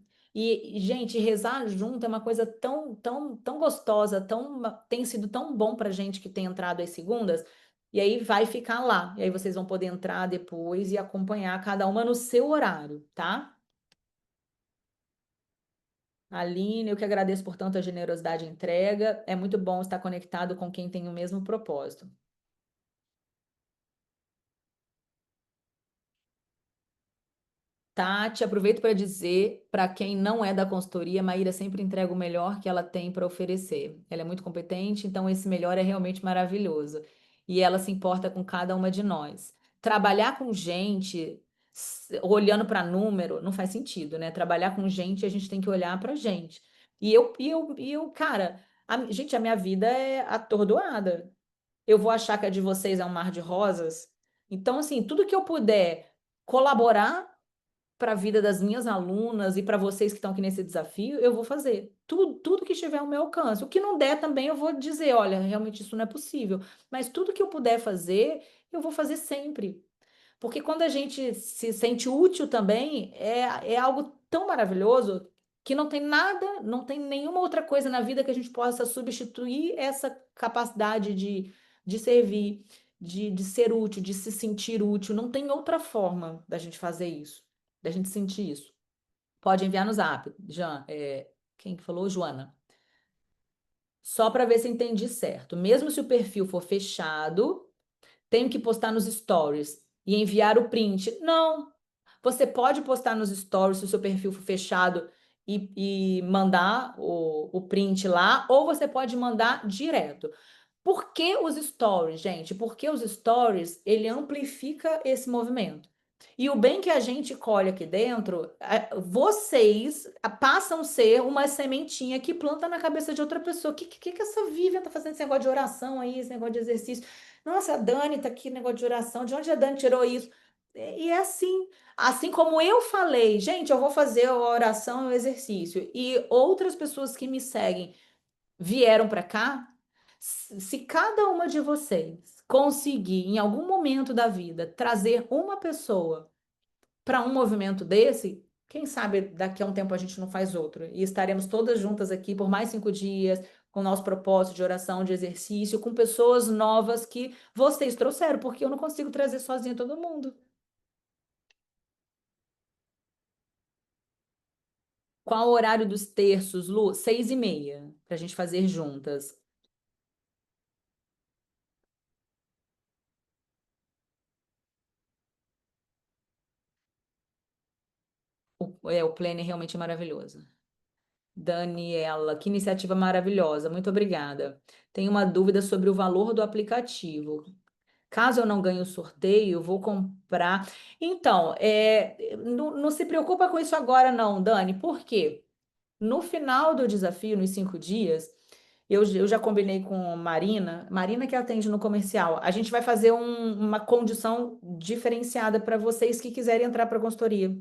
Gente, rezar junto é uma coisa tão, tão, tão gostosa, tem sido tão bom pra gente que tem entrado às segundas. E aí vai ficar lá. E aí vocês vão poder entrar depois e acompanhar cada uma no seu horário, tá? Aline, eu que agradeço por tanta generosidade e entrega. É muito bom estar conectado com quem tem o mesmo propósito. Tati, aproveito para dizer, para quem não é da consultoria, Maíra sempre entrega o melhor que ela tem para oferecer. Ela é muito competente, então esse melhor é realmente maravilhoso. E ela se importa com cada uma de nós. Trabalhar com gente, olhando para número, não faz sentido, né? Trabalhar com gente, a gente tem que olhar para gente. Cara, gente, a minha vida é atordoada. Eu vou achar que a de vocês é um mar de rosas. Então, assim, tudo que eu puder colaborar para a vida das minhas alunas e para vocês que estão aqui nesse desafio, eu vou fazer. Tudo que estiver ao meu alcance. O que não der também, eu vou dizer, olha, realmente isso não é possível. Mas tudo que eu puder fazer, eu vou fazer sempre. Porque quando a gente se sente útil também, é algo tão maravilhoso que não tem nada, não tem nenhuma outra coisa na vida que a gente possa substituir essa capacidade de servir, de ser útil, de se sentir útil. Não tem outra forma da gente fazer isso, da gente sentir isso. Pode enviar no Zap, quem que falou? Joana. Só para ver se entendi certo. Mesmo se o perfil for fechado, tenho que postar nos stories e enviar o print. Não. Você pode postar nos stories se o seu perfil for fechado e mandar o print lá, ou você pode mandar direto. Por que os stories, gente? Porque os stories, ele amplifica esse movimento. E o bem que a gente colhe aqui dentro, vocês passam a ser uma sementinha que planta na cabeça de outra pessoa. O que essa Vivian tá fazendo esse negócio de oração aí, esse negócio de exercício? Nossa, a Dani tá aqui, negócio de oração. De onde a Dani tirou isso? E é assim. Assim como eu falei, gente, eu vou fazer a oração e o exercício. E outras pessoas que me seguem vieram para cá. Se cada uma de vocês conseguir, em algum momento da vida, trazer uma pessoa para um movimento desse, quem sabe daqui a um tempo a gente não faz outro. E estaremos todas juntas aqui por mais 5 dias, com o nosso propósito de oração, de exercício, com pessoas novas que vocês trouxeram, porque eu não consigo trazer sozinha todo mundo. Qual o horário dos terços, Lu? 6h30, para a gente fazer juntas. O planner realmente é maravilhoso. Daniela, que iniciativa maravilhosa, muito obrigada. Tenho uma dúvida sobre o valor do aplicativo. Caso eu não ganhe o sorteio, vou comprar. Então, não se preocupa com isso agora, não, Dani. Por quê? No final do desafio, nos 5 dias, eu já combinei com a Marina que atende no comercial. A gente vai fazer uma condição diferenciada para vocês que quiserem entrar para a consultoria.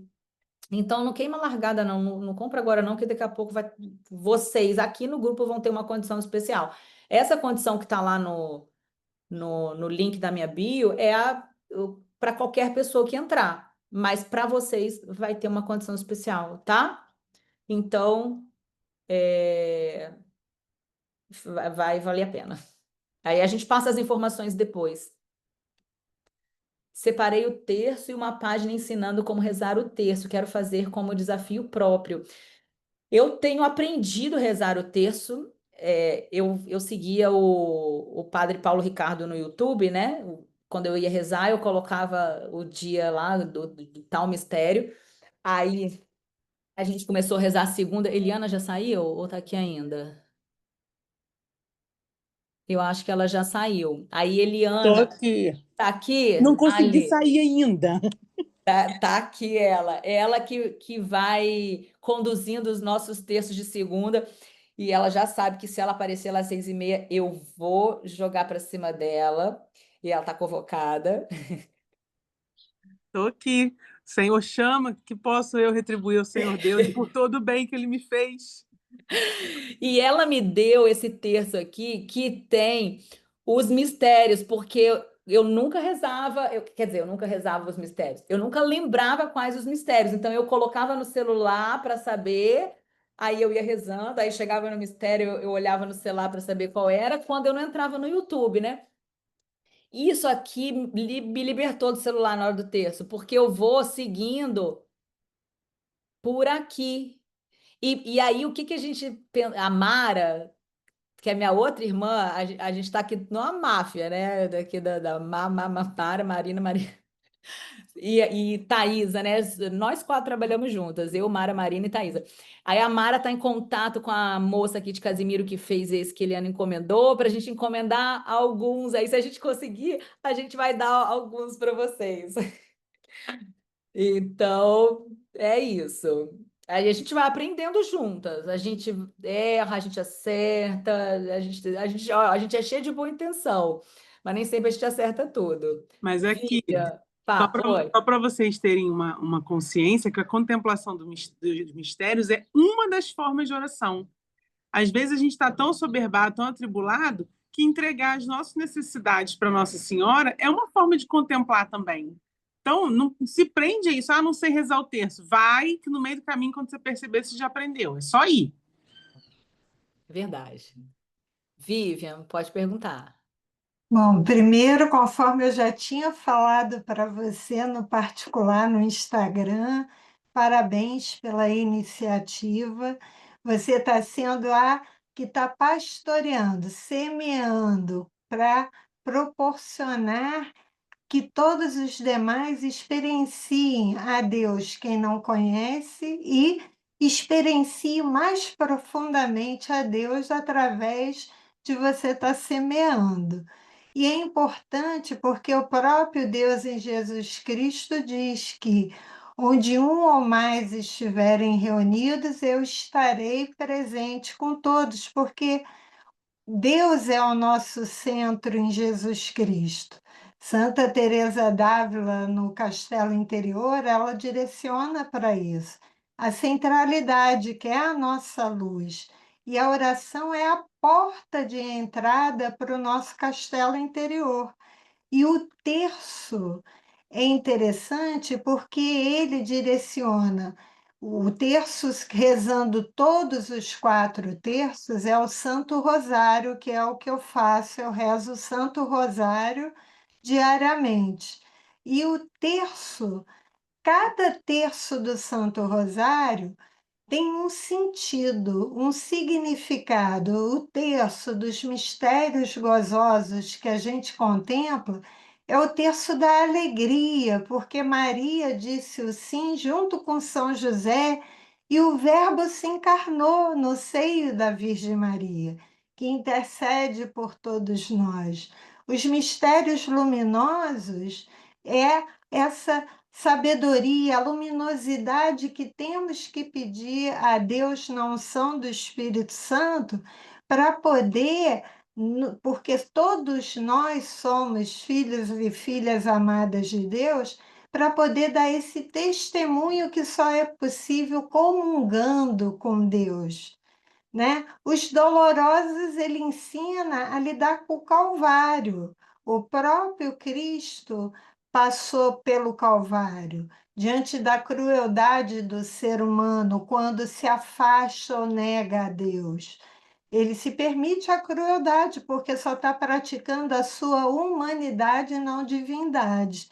Então, não queima largada, não. Não compra agora, não, que daqui a pouco vocês aqui no grupo vão ter uma condição especial. Essa condição que está lá no link da minha bio é para qualquer pessoa que entrar, mas para vocês vai ter uma condição especial, tá? Então, vai valer a pena. Aí a gente passa as informações depois. Separei o terço e uma página ensinando como rezar o terço. Quero fazer como desafio próprio. Eu tenho aprendido a rezar o terço. Eu seguia o padre Paulo Ricardo no YouTube, né? Quando eu ia rezar, eu colocava o dia lá do tal mistério. Aí a gente começou a rezar a segunda. Eliana já saiu ou tá aqui ainda? Eu acho que ela já saiu. Aí Tô Eliana aqui. tá aqui? Não consegui Ali. sair ainda. Tá aqui ela que vai conduzindo os nossos textos de segunda, e ela já sabe que se ela aparecer lá às 6h30, eu vou jogar para cima dela, e ela tá convocada. Tô aqui. Senhor chama, que posso eu retribuir ao Senhor Deus por todo o bem que Ele me fez. E ela me deu esse terço aqui que tem os mistérios, porque eu nunca rezava, quer dizer, eu nunca rezava os mistérios, eu nunca lembrava quais os mistérios, então eu colocava no celular para saber, aí eu ia rezando, aí chegava no mistério, eu olhava no celular para saber qual era, quando eu não entrava no YouTube, né? Isso aqui me libertou do celular na hora do terço, porque eu vou seguindo por aqui. E aí, o que que a gente pensa? A Mara, que é minha outra irmã, a gente está aqui numa máfia, né? Daqui da Mara, Marina. E Thaisa, né? Nós 4 trabalhamos juntas, eu, Mara, Marina e Thaisa. Aí a Mara está em contato com a moça aqui de Casimiro que fez esse que Eliana encomendou, para a gente encomendar alguns. Aí, se a gente conseguir, a gente vai dar alguns para vocês. Então, é isso. Aí a gente vai aprendendo juntas. A gente erra, a gente acerta, a gente é cheio de boa intenção, mas nem sempre a gente acerta tudo. Mas aqui, Vívia, oi. só para vocês terem uma consciência que a contemplação dos mistérios é uma das formas de oração. Às vezes a gente está tão soberbado, tão atribulado, que entregar as nossas necessidades para Nossa Senhora é uma forma de contemplar também. Então, não se prende a isso. Não sei rezar o terço. Vai, que no meio do caminho, quando você perceber, você já aprendeu. É só ir. Verdade. Vivian, pode perguntar. Bom, primeiro, conforme eu já tinha falado para você no particular no Instagram, parabéns pela iniciativa. Você está sendo a que está pastoreando, semeando para proporcionar que todos os demais experienciem a Deus, quem não conhece, e experienciem mais profundamente a Deus através de você estar semeando. E é importante porque o próprio Deus em Jesus Cristo diz que onde um ou mais estiverem reunidos, eu estarei presente com todos, porque Deus é o nosso centro em Jesus Cristo. Santa Teresa d'Ávila, no Castelo Interior, ela direciona para isso. A centralidade, que é a nossa luz. E a oração é a porta de entrada para o nosso castelo interior. E o terço é interessante porque ele direciona o terço, rezando todos os 4 terços, é o Santo Rosário, que é o que eu faço, eu rezo o Santo Rosário diariamente. E o terço, cada terço do Santo Rosário tem um sentido, um significado. O terço dos mistérios gozosos que a gente contempla é o terço da alegria, porque Maria disse o sim junto com São José e o Verbo se encarnou no seio da Virgem Maria, que intercede por todos nós. Os mistérios luminosos é essa sabedoria, a luminosidade que temos que pedir a Deus na unção do Espírito Santo para poder, porque todos nós somos filhos e filhas amadas de Deus, para poder dar esse testemunho que só é possível comungando com Deus, né? Os dolorosos ele ensina a lidar com o Calvário. O próprio Cristo passou pelo Calvário, diante da crueldade do ser humano, quando se afasta ou nega a Deus. Ele se permite a crueldade, porque só está praticando a sua humanidade e não divindade.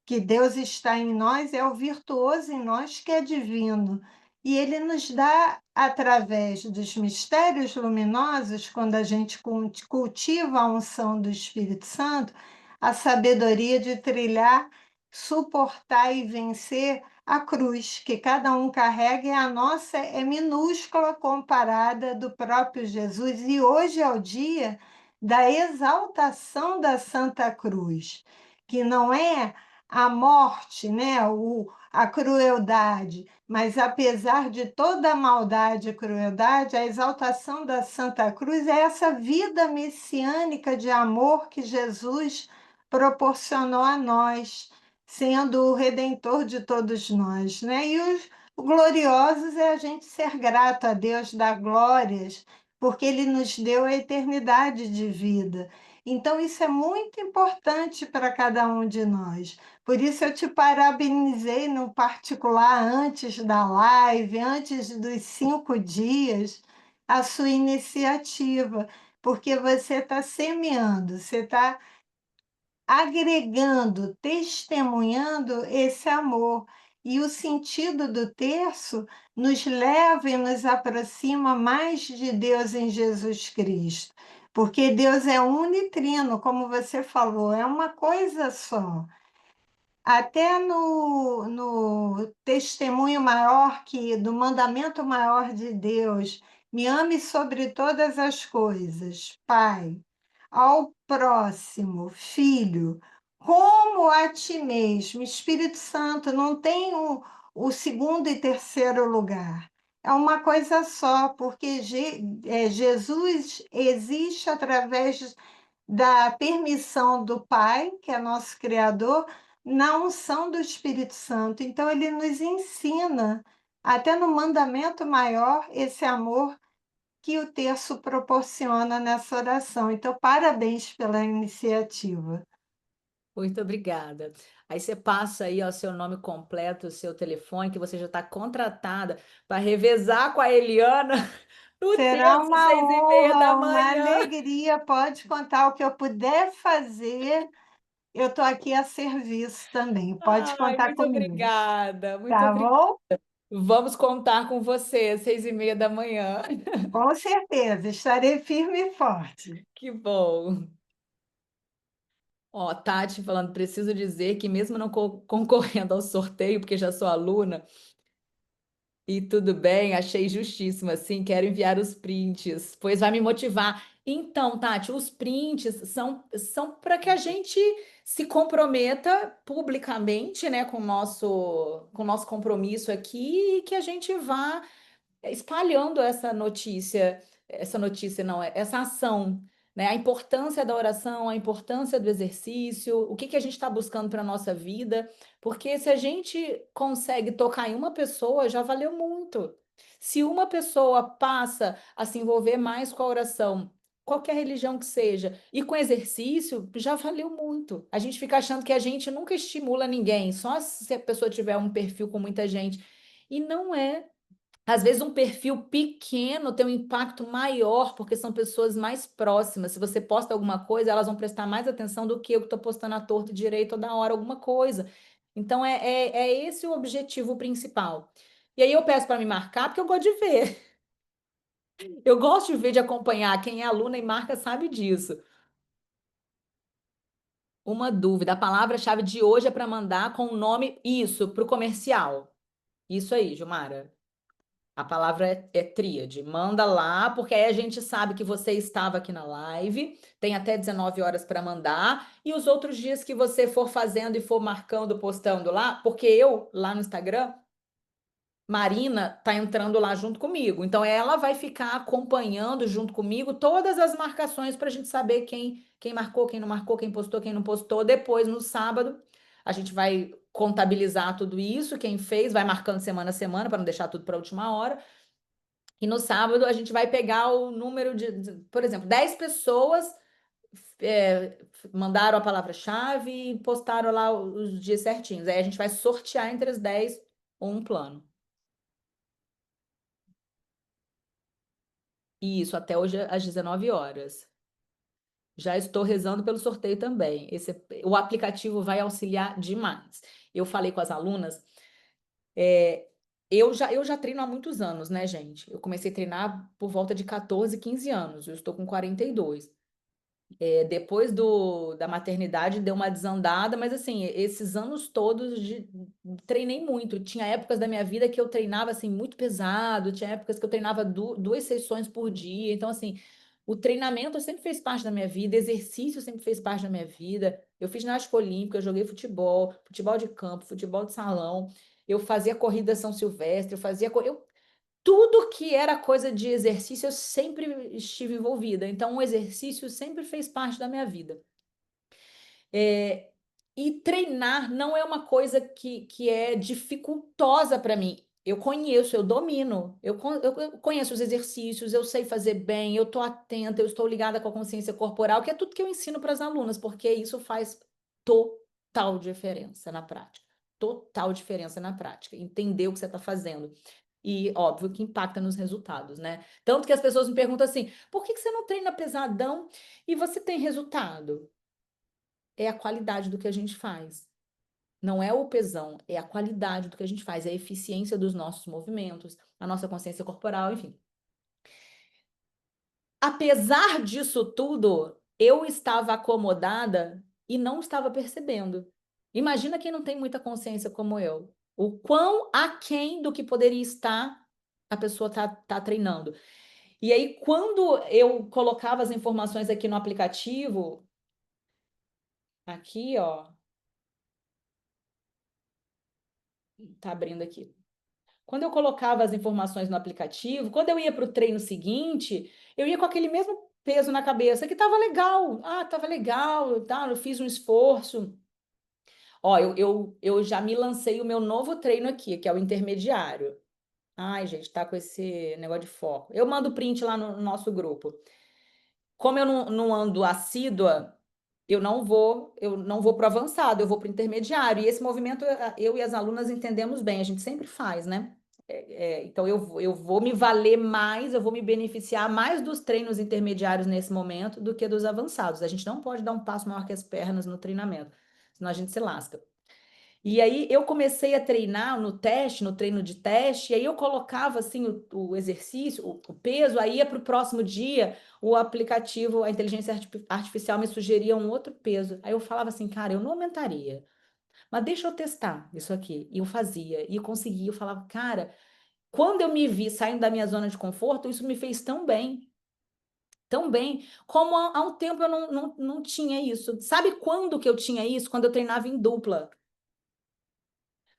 Que Deus está em nós é o virtuoso em nós que é divino. E ele nos dá, através dos mistérios luminosos, quando a gente cultiva a unção do Espírito Santo, a sabedoria de trilhar, suportar e vencer a cruz que cada um carrega, e a nossa é minúscula comparada do próprio Jesus. E hoje é o dia da exaltação da Santa Cruz, que não é a morte, né? A crueldade, mas apesar de toda a maldade e crueldade, a exaltação da Santa Cruz é essa vida messiânica de amor que Jesus proporcionou a nós, sendo o redentor de todos nós, né? E os gloriosos é a gente ser grato a Deus, dar glórias, porque Ele nos deu a eternidade de vida. Então, isso é muito importante para cada um de nós. Por isso eu te parabenizei no particular antes da live, antes dos 5 dias, a sua iniciativa, porque você está semeando, você está agregando, testemunhando esse amor. E o sentido do terço nos leva e nos aproxima mais de Deus em Jesus Cristo, porque Deus é unitrino, como você falou, é uma coisa só. Até no testemunho maior que do mandamento maior de Deus, me ame sobre todas as coisas, Pai, ao próximo, Filho, como a ti mesmo. Espírito Santo, não tem o segundo e terceiro lugar. É uma coisa só, porque Jesus existe através da permissão do Pai, que é nosso Criador, na unção do Espírito Santo. Então, ele nos ensina, até no mandamento maior, esse amor que o terço proporciona nessa oração. Então, parabéns pela iniciativa. Muito obrigada. Aí você passa aí o seu nome completo, o seu telefone, que você já está contratada para revezar com a Eliana no Será terço, uma 6h30 da honra, uma manhã. alegria. Pode contar o que eu puder fazer. Eu estou aqui a serviço também. Pode Ai, contar muito comigo. obrigada, muito Tá obrigada. bom? Vamos contar com você, 6h30 da manhã. Com certeza. Estarei firme e forte. Que bom. Ó, Tati falando, preciso dizer que mesmo não concorrendo ao sorteio, porque já sou aluna, e tudo bem, achei justíssimo, assim, quero enviar os prints, pois vai me motivar. Então, Tati, os prints são para que a gente se comprometa publicamente, né, com o nosso compromisso aqui, e que a gente vá espalhando essa notícia não, essa ação, né? A importância da oração, a importância do exercício, o que que a gente está buscando para a nossa vida, porque se a gente consegue tocar em uma pessoa, já valeu muito. Se uma pessoa passa a se envolver mais com a oração, qualquer religião que seja, e com exercício, já valeu muito. A gente fica achando que a gente nunca estimula ninguém, só se a pessoa tiver um perfil com muita gente. E não é. Às vezes, um perfil pequeno tem um impacto maior, porque são pessoas mais próximas. Se você posta alguma coisa, elas vão prestar mais atenção do que eu que estou postando à torta e direito toda hora alguma coisa. Então, é esse o objetivo principal. E aí eu peço para me marcar, porque eu gosto de ver. Eu gosto de ver, de acompanhar. Quem é aluna e marca sabe disso. Uma dúvida. A palavra-chave de hoje é para mandar com o nome, isso, para o comercial. Isso aí, Gilmara. A palavra é tríade. Manda lá, porque aí a gente sabe que você estava aqui na live. Tem até 19 horas para mandar. E os outros dias que você for fazendo e for marcando, postando lá, porque eu, lá no Instagram, Marina tá entrando lá junto comigo. Então, ela vai ficar acompanhando junto comigo todas as marcações para a gente saber quem marcou, quem não marcou, quem postou, quem não postou. Depois, no sábado, a gente vai contabilizar tudo isso, quem fez, vai marcando semana a semana, para não deixar tudo para a última hora. E no sábado, a gente vai pegar o número por exemplo, 10 pessoas mandaram a palavra-chave e postaram lá os dias certinhos. Aí a gente vai sortear entre as 10 um plano. Isso, até hoje às 19 horas. Já estou rezando pelo sorteio também. O aplicativo vai auxiliar demais. Eu falei com as alunas, eu já treino há muitos anos, né, gente? Eu comecei a treinar por volta de 14, 15 anos. Eu estou com 42. Depois da maternidade deu uma desandada, mas assim, esses anos todos treinei muito. Tinha épocas da minha vida que eu treinava assim muito pesado, tinha épocas que eu treinava 2 sessões por dia. Então, assim, o treinamento sempre fez parte da minha vida, exercício sempre fez parte da minha vida. Eu fiz ginástica olímpica, eu joguei futebol, futebol de campo, futebol de salão. Eu fazia corrida São Silvestre, tudo que era coisa de exercício, eu sempre estive envolvida. Então, o exercício sempre fez parte da minha vida. E treinar não é uma coisa que é dificultosa para mim. Eu conheço, eu domino, eu conheço os exercícios, eu sei fazer bem, eu estou atenta, eu estou ligada com a consciência corporal, que é tudo que eu ensino para as alunas, porque isso faz total diferença na prática. Total diferença na prática. Entender o que você está fazendo. E óbvio que impacta nos resultados, né? Tanto que as pessoas me perguntam assim: por que você não treina pesadão e você tem resultado? É a qualidade do que a gente faz. Não é o pesão, é a qualidade do que a gente faz, é a eficiência dos nossos movimentos, a nossa consciência corporal, enfim. Apesar disso tudo, eu estava acomodada e não estava percebendo. Imagina quem não tem muita consciência como eu. O quão aquém do que poderia estar a pessoa tá treinando. E aí, quando eu colocava as informações aqui no aplicativo, aqui, ó, tá abrindo aqui. Quando eu colocava as informações no aplicativo, quando eu ia para o treino seguinte, eu ia com aquele mesmo peso na cabeça, que tava legal. Ah, tava legal, tá? Eu fiz um esforço. Ó, eu já me lancei o meu novo treino aqui, que é o intermediário. Ai, gente, tá com esse negócio de foco. Eu mando print lá no nosso grupo. Como eu não ando assídua, eu não vou para o avançado, eu vou para o intermediário. E esse movimento eu e as alunas entendemos bem, a gente sempre faz, né? Então eu vou me valer mais, eu vou me beneficiar mais dos treinos intermediários nesse momento do que dos avançados. A gente não pode dar um passo maior que as pernas no treinamento, senão a gente se lasca. E aí eu comecei a treinar no treino de teste, e aí eu colocava assim o exercício, o peso, aí ia para o próximo dia, o aplicativo, a inteligência artificial me sugeria um outro peso. Aí eu falava assim, cara, eu não aumentaria, mas deixa eu testar isso aqui. E eu fazia, e eu conseguia, eu falava, cara, quando eu me vi saindo da minha zona de conforto, isso me fez tão bem, como há um tempo eu não tinha isso. Sabe quando que eu tinha isso? Quando eu treinava em dupla.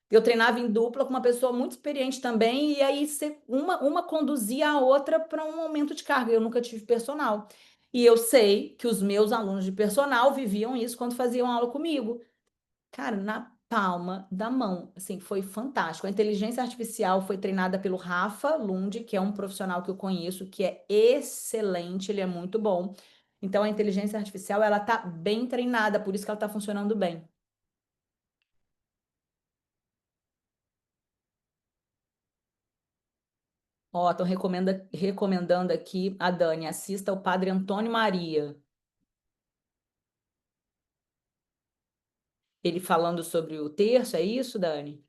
Eu treinava em dupla com uma pessoa muito experiente também, e aí uma conduzia a outra para um aumento de carga. Eu nunca tive personal. E eu sei que os meus alunos de personal viviam isso quando faziam aula comigo. Cara, na palma da mão, assim, foi fantástico. A inteligência artificial foi treinada pelo Rafa Lund, que é um profissional que eu conheço, que é excelente, ele é muito bom. Então, a inteligência artificial, ela tá bem treinada, por isso que ela tá funcionando bem. Ó, estão recomendando aqui a Dani, assista o Padre Antônio Maria. Ele falando sobre o terço, é isso, Dani?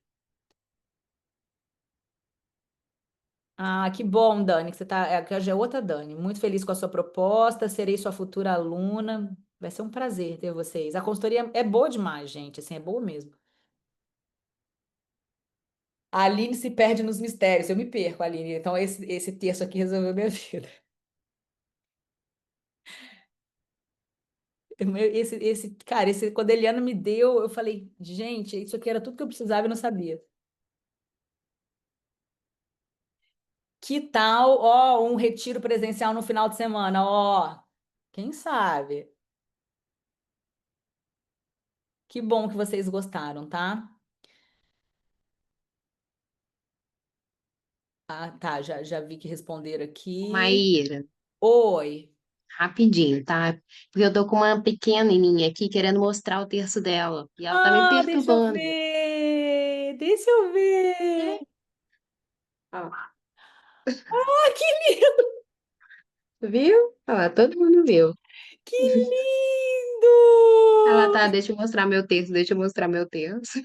Ah, que bom, Dani, que você tá. Que já é outra Dani. Muito feliz com a sua proposta, serei sua futura aluna. Vai ser um prazer ter vocês. A consultoria é boa demais, gente. Assim, é boa mesmo. A Aline se perde nos mistérios. Eu me perco, Aline. Então, esse texto aqui resolveu minha vida. Cara, quando a Eliana me deu, eu falei, gente, isso aqui era tudo que eu precisava e não sabia. Que tal, ó, um retiro presencial no final de semana? Ó, quem sabe? Que bom que vocês gostaram, tá? Ah, tá, já vi que responderam aqui. Maíra, Oi. rapidinho, tá? Porque eu tô com uma pequenininha aqui querendo mostrar o terço dela. E ela tá me Ah, deixa eu perturbando. ver. Deixa eu ver. Ó, Ah, que lindo! viu? Olha lá, todo mundo viu. Que lindo! Ela tá, deixa eu mostrar meu terço, deixa eu mostrar meu terço.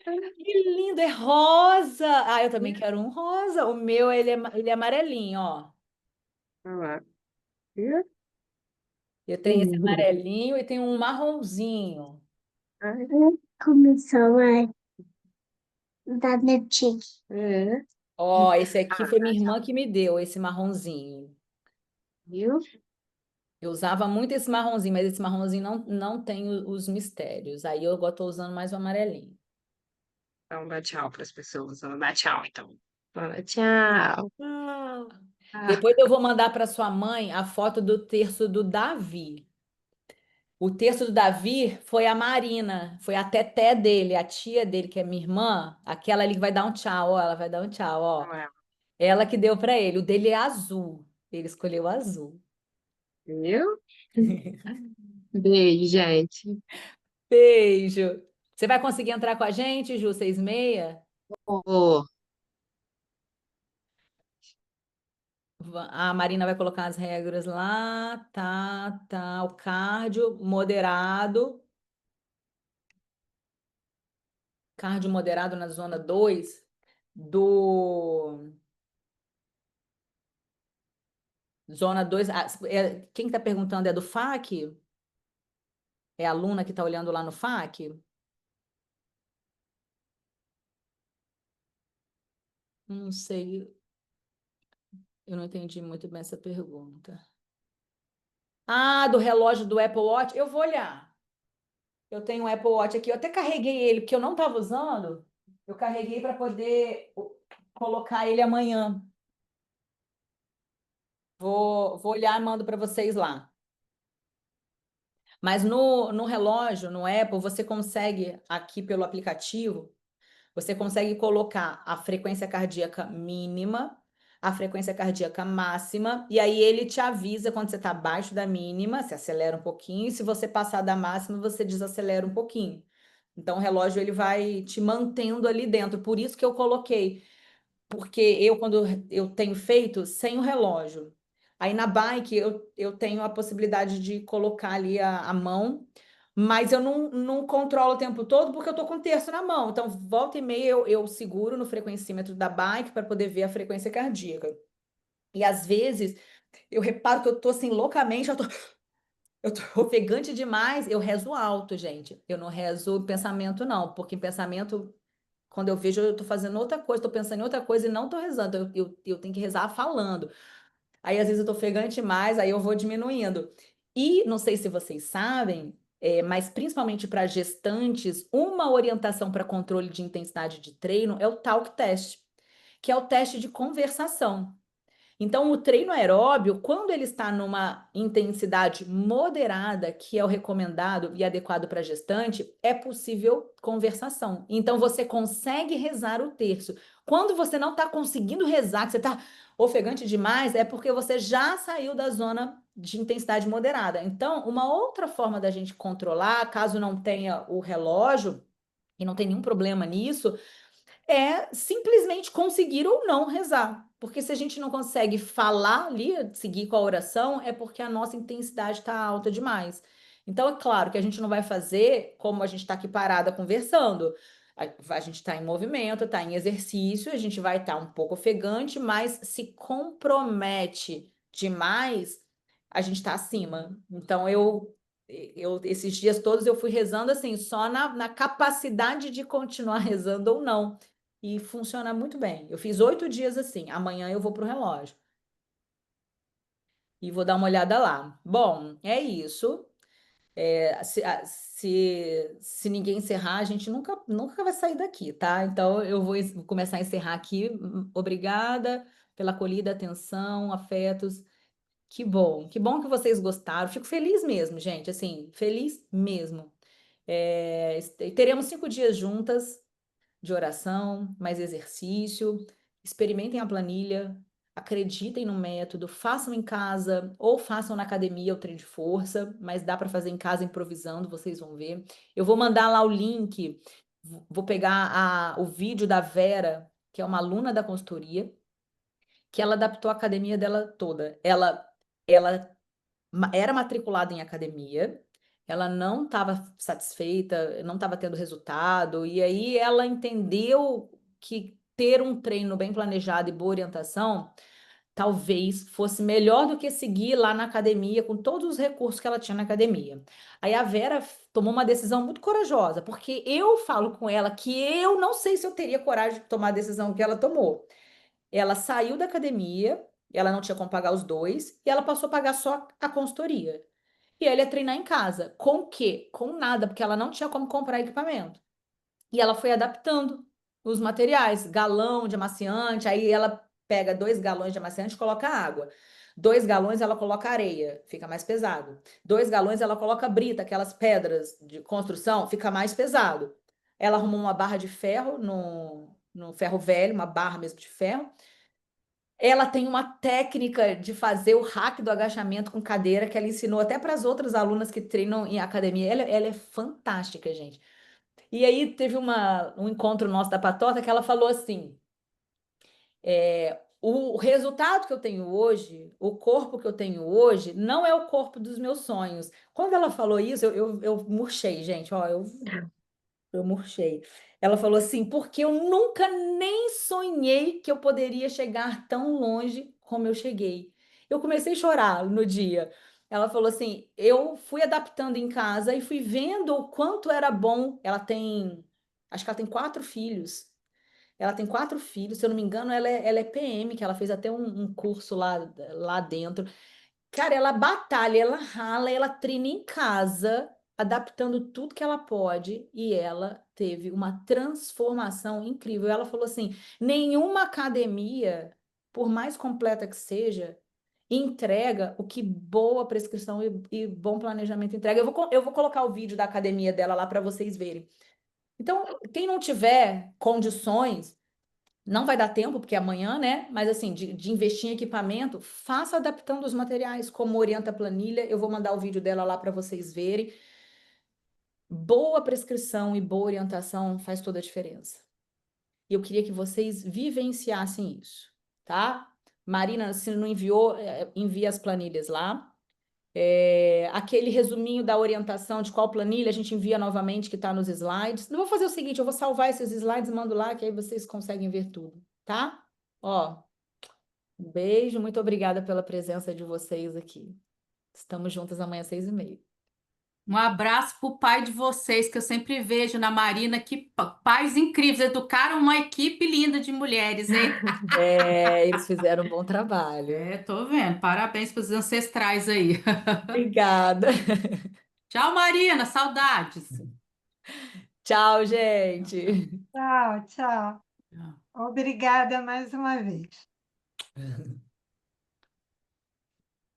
Que lindo, é rosa. Ah, eu também quero um rosa. O meu, ele é amarelinho, ó. Olha lá. Viu? Eu tenho esse amarelinho e tenho um marronzinho. Ai, começou a dar netinho. É, Ó, esse aqui foi minha irmã que me deu, esse marronzinho. viu? Eu usava muito esse marronzinho, mas esse marronzinho não tem os mistérios. Aí eu agora tô usando mais o amarelinho. Então dá tchau para as pessoas. Vamos dar tchau, então. Fala tchau. Ah, Depois eu vou mandar para sua mãe a foto do terço do Davi. O terço do Davi foi a Marina, foi a teté dele, a tia dele, que é minha irmã, aquela ali que vai dar um tchau, ó, ela vai dar um tchau, ó. não é. Ela que deu para ele. O dele é azul. Ele escolheu azul. Viu? Beijo, gente. Beijo. Você vai conseguir entrar com a gente, Ju, 6h30? Ô, A Marina vai colocar as regras lá. Tá. O cardio moderado. Cardio moderado na zona 2 do. Zona 2. Quem está perguntando é do FAC? É a aluna que está olhando lá no FAC? Não sei. Eu não entendi muito bem essa pergunta. Ah, do relógio do Apple Watch? Eu vou olhar. Eu tenho um Apple Watch aqui. Eu até carreguei ele, porque eu não estava usando. Eu carreguei para poder colocar ele amanhã. Vou olhar e mando para vocês lá. Mas no relógio, no Apple, você consegue, aqui pelo aplicativo, você consegue colocar a frequência cardíaca mínima, a frequência cardíaca máxima, e aí ele te avisa quando você está abaixo da mínima, você acelera um pouquinho, e se você passar da máxima, você desacelera um pouquinho. Então, o relógio ele vai te mantendo ali dentro. Por isso que eu coloquei, porque quando eu tenho feito sem o relógio, aí na bike eu tenho a possibilidade de colocar ali a mão, mas eu não controlo o tempo todo porque eu tô com o terço na mão. Então, volta e meia eu seguro no frequencímetro da bike para poder ver a frequência cardíaca. E às vezes eu reparo que eu tô assim loucamente, eu tô ofegante demais, eu rezo alto, gente. Eu não rezo pensamento, não, porque em pensamento quando eu vejo, eu tô fazendo outra coisa, tô pensando em outra coisa e não tô rezando. Eu tenho que rezar falando. Aí, às vezes, eu tô ofegante demais, aí eu vou diminuindo. E não sei se vocês sabem, mas principalmente para gestantes, uma orientação para controle de intensidade de treino é o Talk Test, que é o teste de conversação. Então, o treino aeróbio, quando ele está numa intensidade moderada, que é o recomendado e adequado para gestante, é possível conversação. Então, você consegue rezar o terço. Quando você não está conseguindo rezar, que você está ofegante demais, é porque você já saiu da zona de intensidade moderada. Então, uma outra forma da gente controlar, caso não tenha o relógio, e não tem nenhum problema nisso, é simplesmente conseguir ou não rezar. Porque se a gente não consegue falar ali, seguir com a oração, é porque a nossa intensidade está alta demais. Então, é claro que a gente não vai fazer como a gente está aqui parada conversando. A gente está em movimento, está em exercício, a gente vai estar um pouco ofegante, mas se compromete demais, a gente está acima. Então, esses dias todos eu fui rezando assim, só na capacidade de continuar rezando ou não. E funciona muito bem. Eu fiz 8 dias assim. Amanhã eu vou para o relógio. E vou dar uma olhada lá. Bom, é isso. Se ninguém encerrar, a gente nunca vai sair daqui, tá? Então, eu vou começar a encerrar aqui. Obrigada pela acolhida, atenção, afetos. Que bom que vocês gostaram. Fico feliz mesmo, gente, assim, feliz mesmo. Teremos 5 dias juntas de oração, mais exercício. Experimentem a planilha, acreditem no método, façam em casa ou façam na academia o treino de força, mas dá para fazer em casa improvisando, vocês vão ver. Eu vou mandar lá o link, vou pegar o vídeo da Vera, que é uma aluna da consultoria, que ela adaptou a academia dela toda. Ela era matriculada em academia, ela não estava satisfeita, não estava tendo resultado, e aí ela entendeu que ter um treino bem planejado e boa orientação talvez fosse melhor do que seguir lá na academia com todos os recursos que ela tinha na academia. Aí a Vera tomou uma decisão muito corajosa, porque eu falo com ela que eu não sei se eu teria coragem de tomar a decisão que ela tomou. Ela saiu da academia, ela não tinha como pagar os dois, e ela passou a pagar só a consultoria. E ela ia treinar em casa. Com o quê? Com nada, porque ela não tinha como comprar equipamento. E ela foi adaptando os materiais, galão de amaciante, aí ela pega 2 galões de amaciante e coloca água. 2 galões ela coloca areia, fica mais pesado. 2 galões ela coloca brita, aquelas pedras de construção, fica mais pesado. Ela arrumou uma barra de ferro no ferro velho, uma barra mesmo de ferro. Ela tem uma técnica de fazer o hack do agachamento com cadeira que ela ensinou até para as outras alunas que treinam em academia. Ela é fantástica, gente. E aí teve um encontro nosso da Patota que ela falou assim: o resultado que eu tenho hoje, o corpo que eu tenho hoje, não é o corpo dos meus sonhos. Quando ela falou isso, eu murchei, gente. Ó, eu murchei. Ela falou assim, porque eu nunca nem sonhei que eu poderia chegar tão longe como eu cheguei. Eu comecei a chorar no dia. Ela falou assim, eu fui adaptando em casa e fui vendo o quanto era bom. Acho que ela tem 4 filhos. Ela tem 4 filhos, se eu não me engano, ela é PM, que ela fez até um curso lá dentro. Cara, ela batalha, ela rala, ela treina em casa, adaptando tudo que ela pode, e ela teve uma transformação incrível. Ela falou assim: nenhuma academia, por mais completa que seja, entrega o que boa prescrição e bom planejamento entrega. Eu vou colocar o vídeo da academia dela lá para vocês verem. Então, quem não tiver condições, não vai dar tempo, porque é amanhã, né? Mas assim, de investir em equipamento, faça adaptando os materiais, como orienta a planilha. Eu vou mandar o vídeo dela lá para vocês verem. Boa prescrição e boa orientação faz toda a diferença. E eu queria que vocês vivenciassem isso, tá? Marina, se não enviou, envia as planilhas lá. Aquele resuminho da orientação de qual planilha a gente envia novamente, que está nos slides. Eu vou fazer o seguinte, eu vou salvar esses slides e mando lá, que aí vocês conseguem ver tudo, tá? Ó, um beijo, muito obrigada pela presença de vocês aqui. Estamos juntas amanhã às 6h30. Um abraço para o pai de vocês, que eu sempre vejo na Marina, que pais incríveis, educaram uma equipe linda de mulheres, hein? Eles fizeram um bom trabalho. Tô vendo. Parabéns para os ancestrais aí. Obrigada. Tchau, Marina. Saudades. Tchau, gente. Tchau, tchau. Obrigada mais uma vez.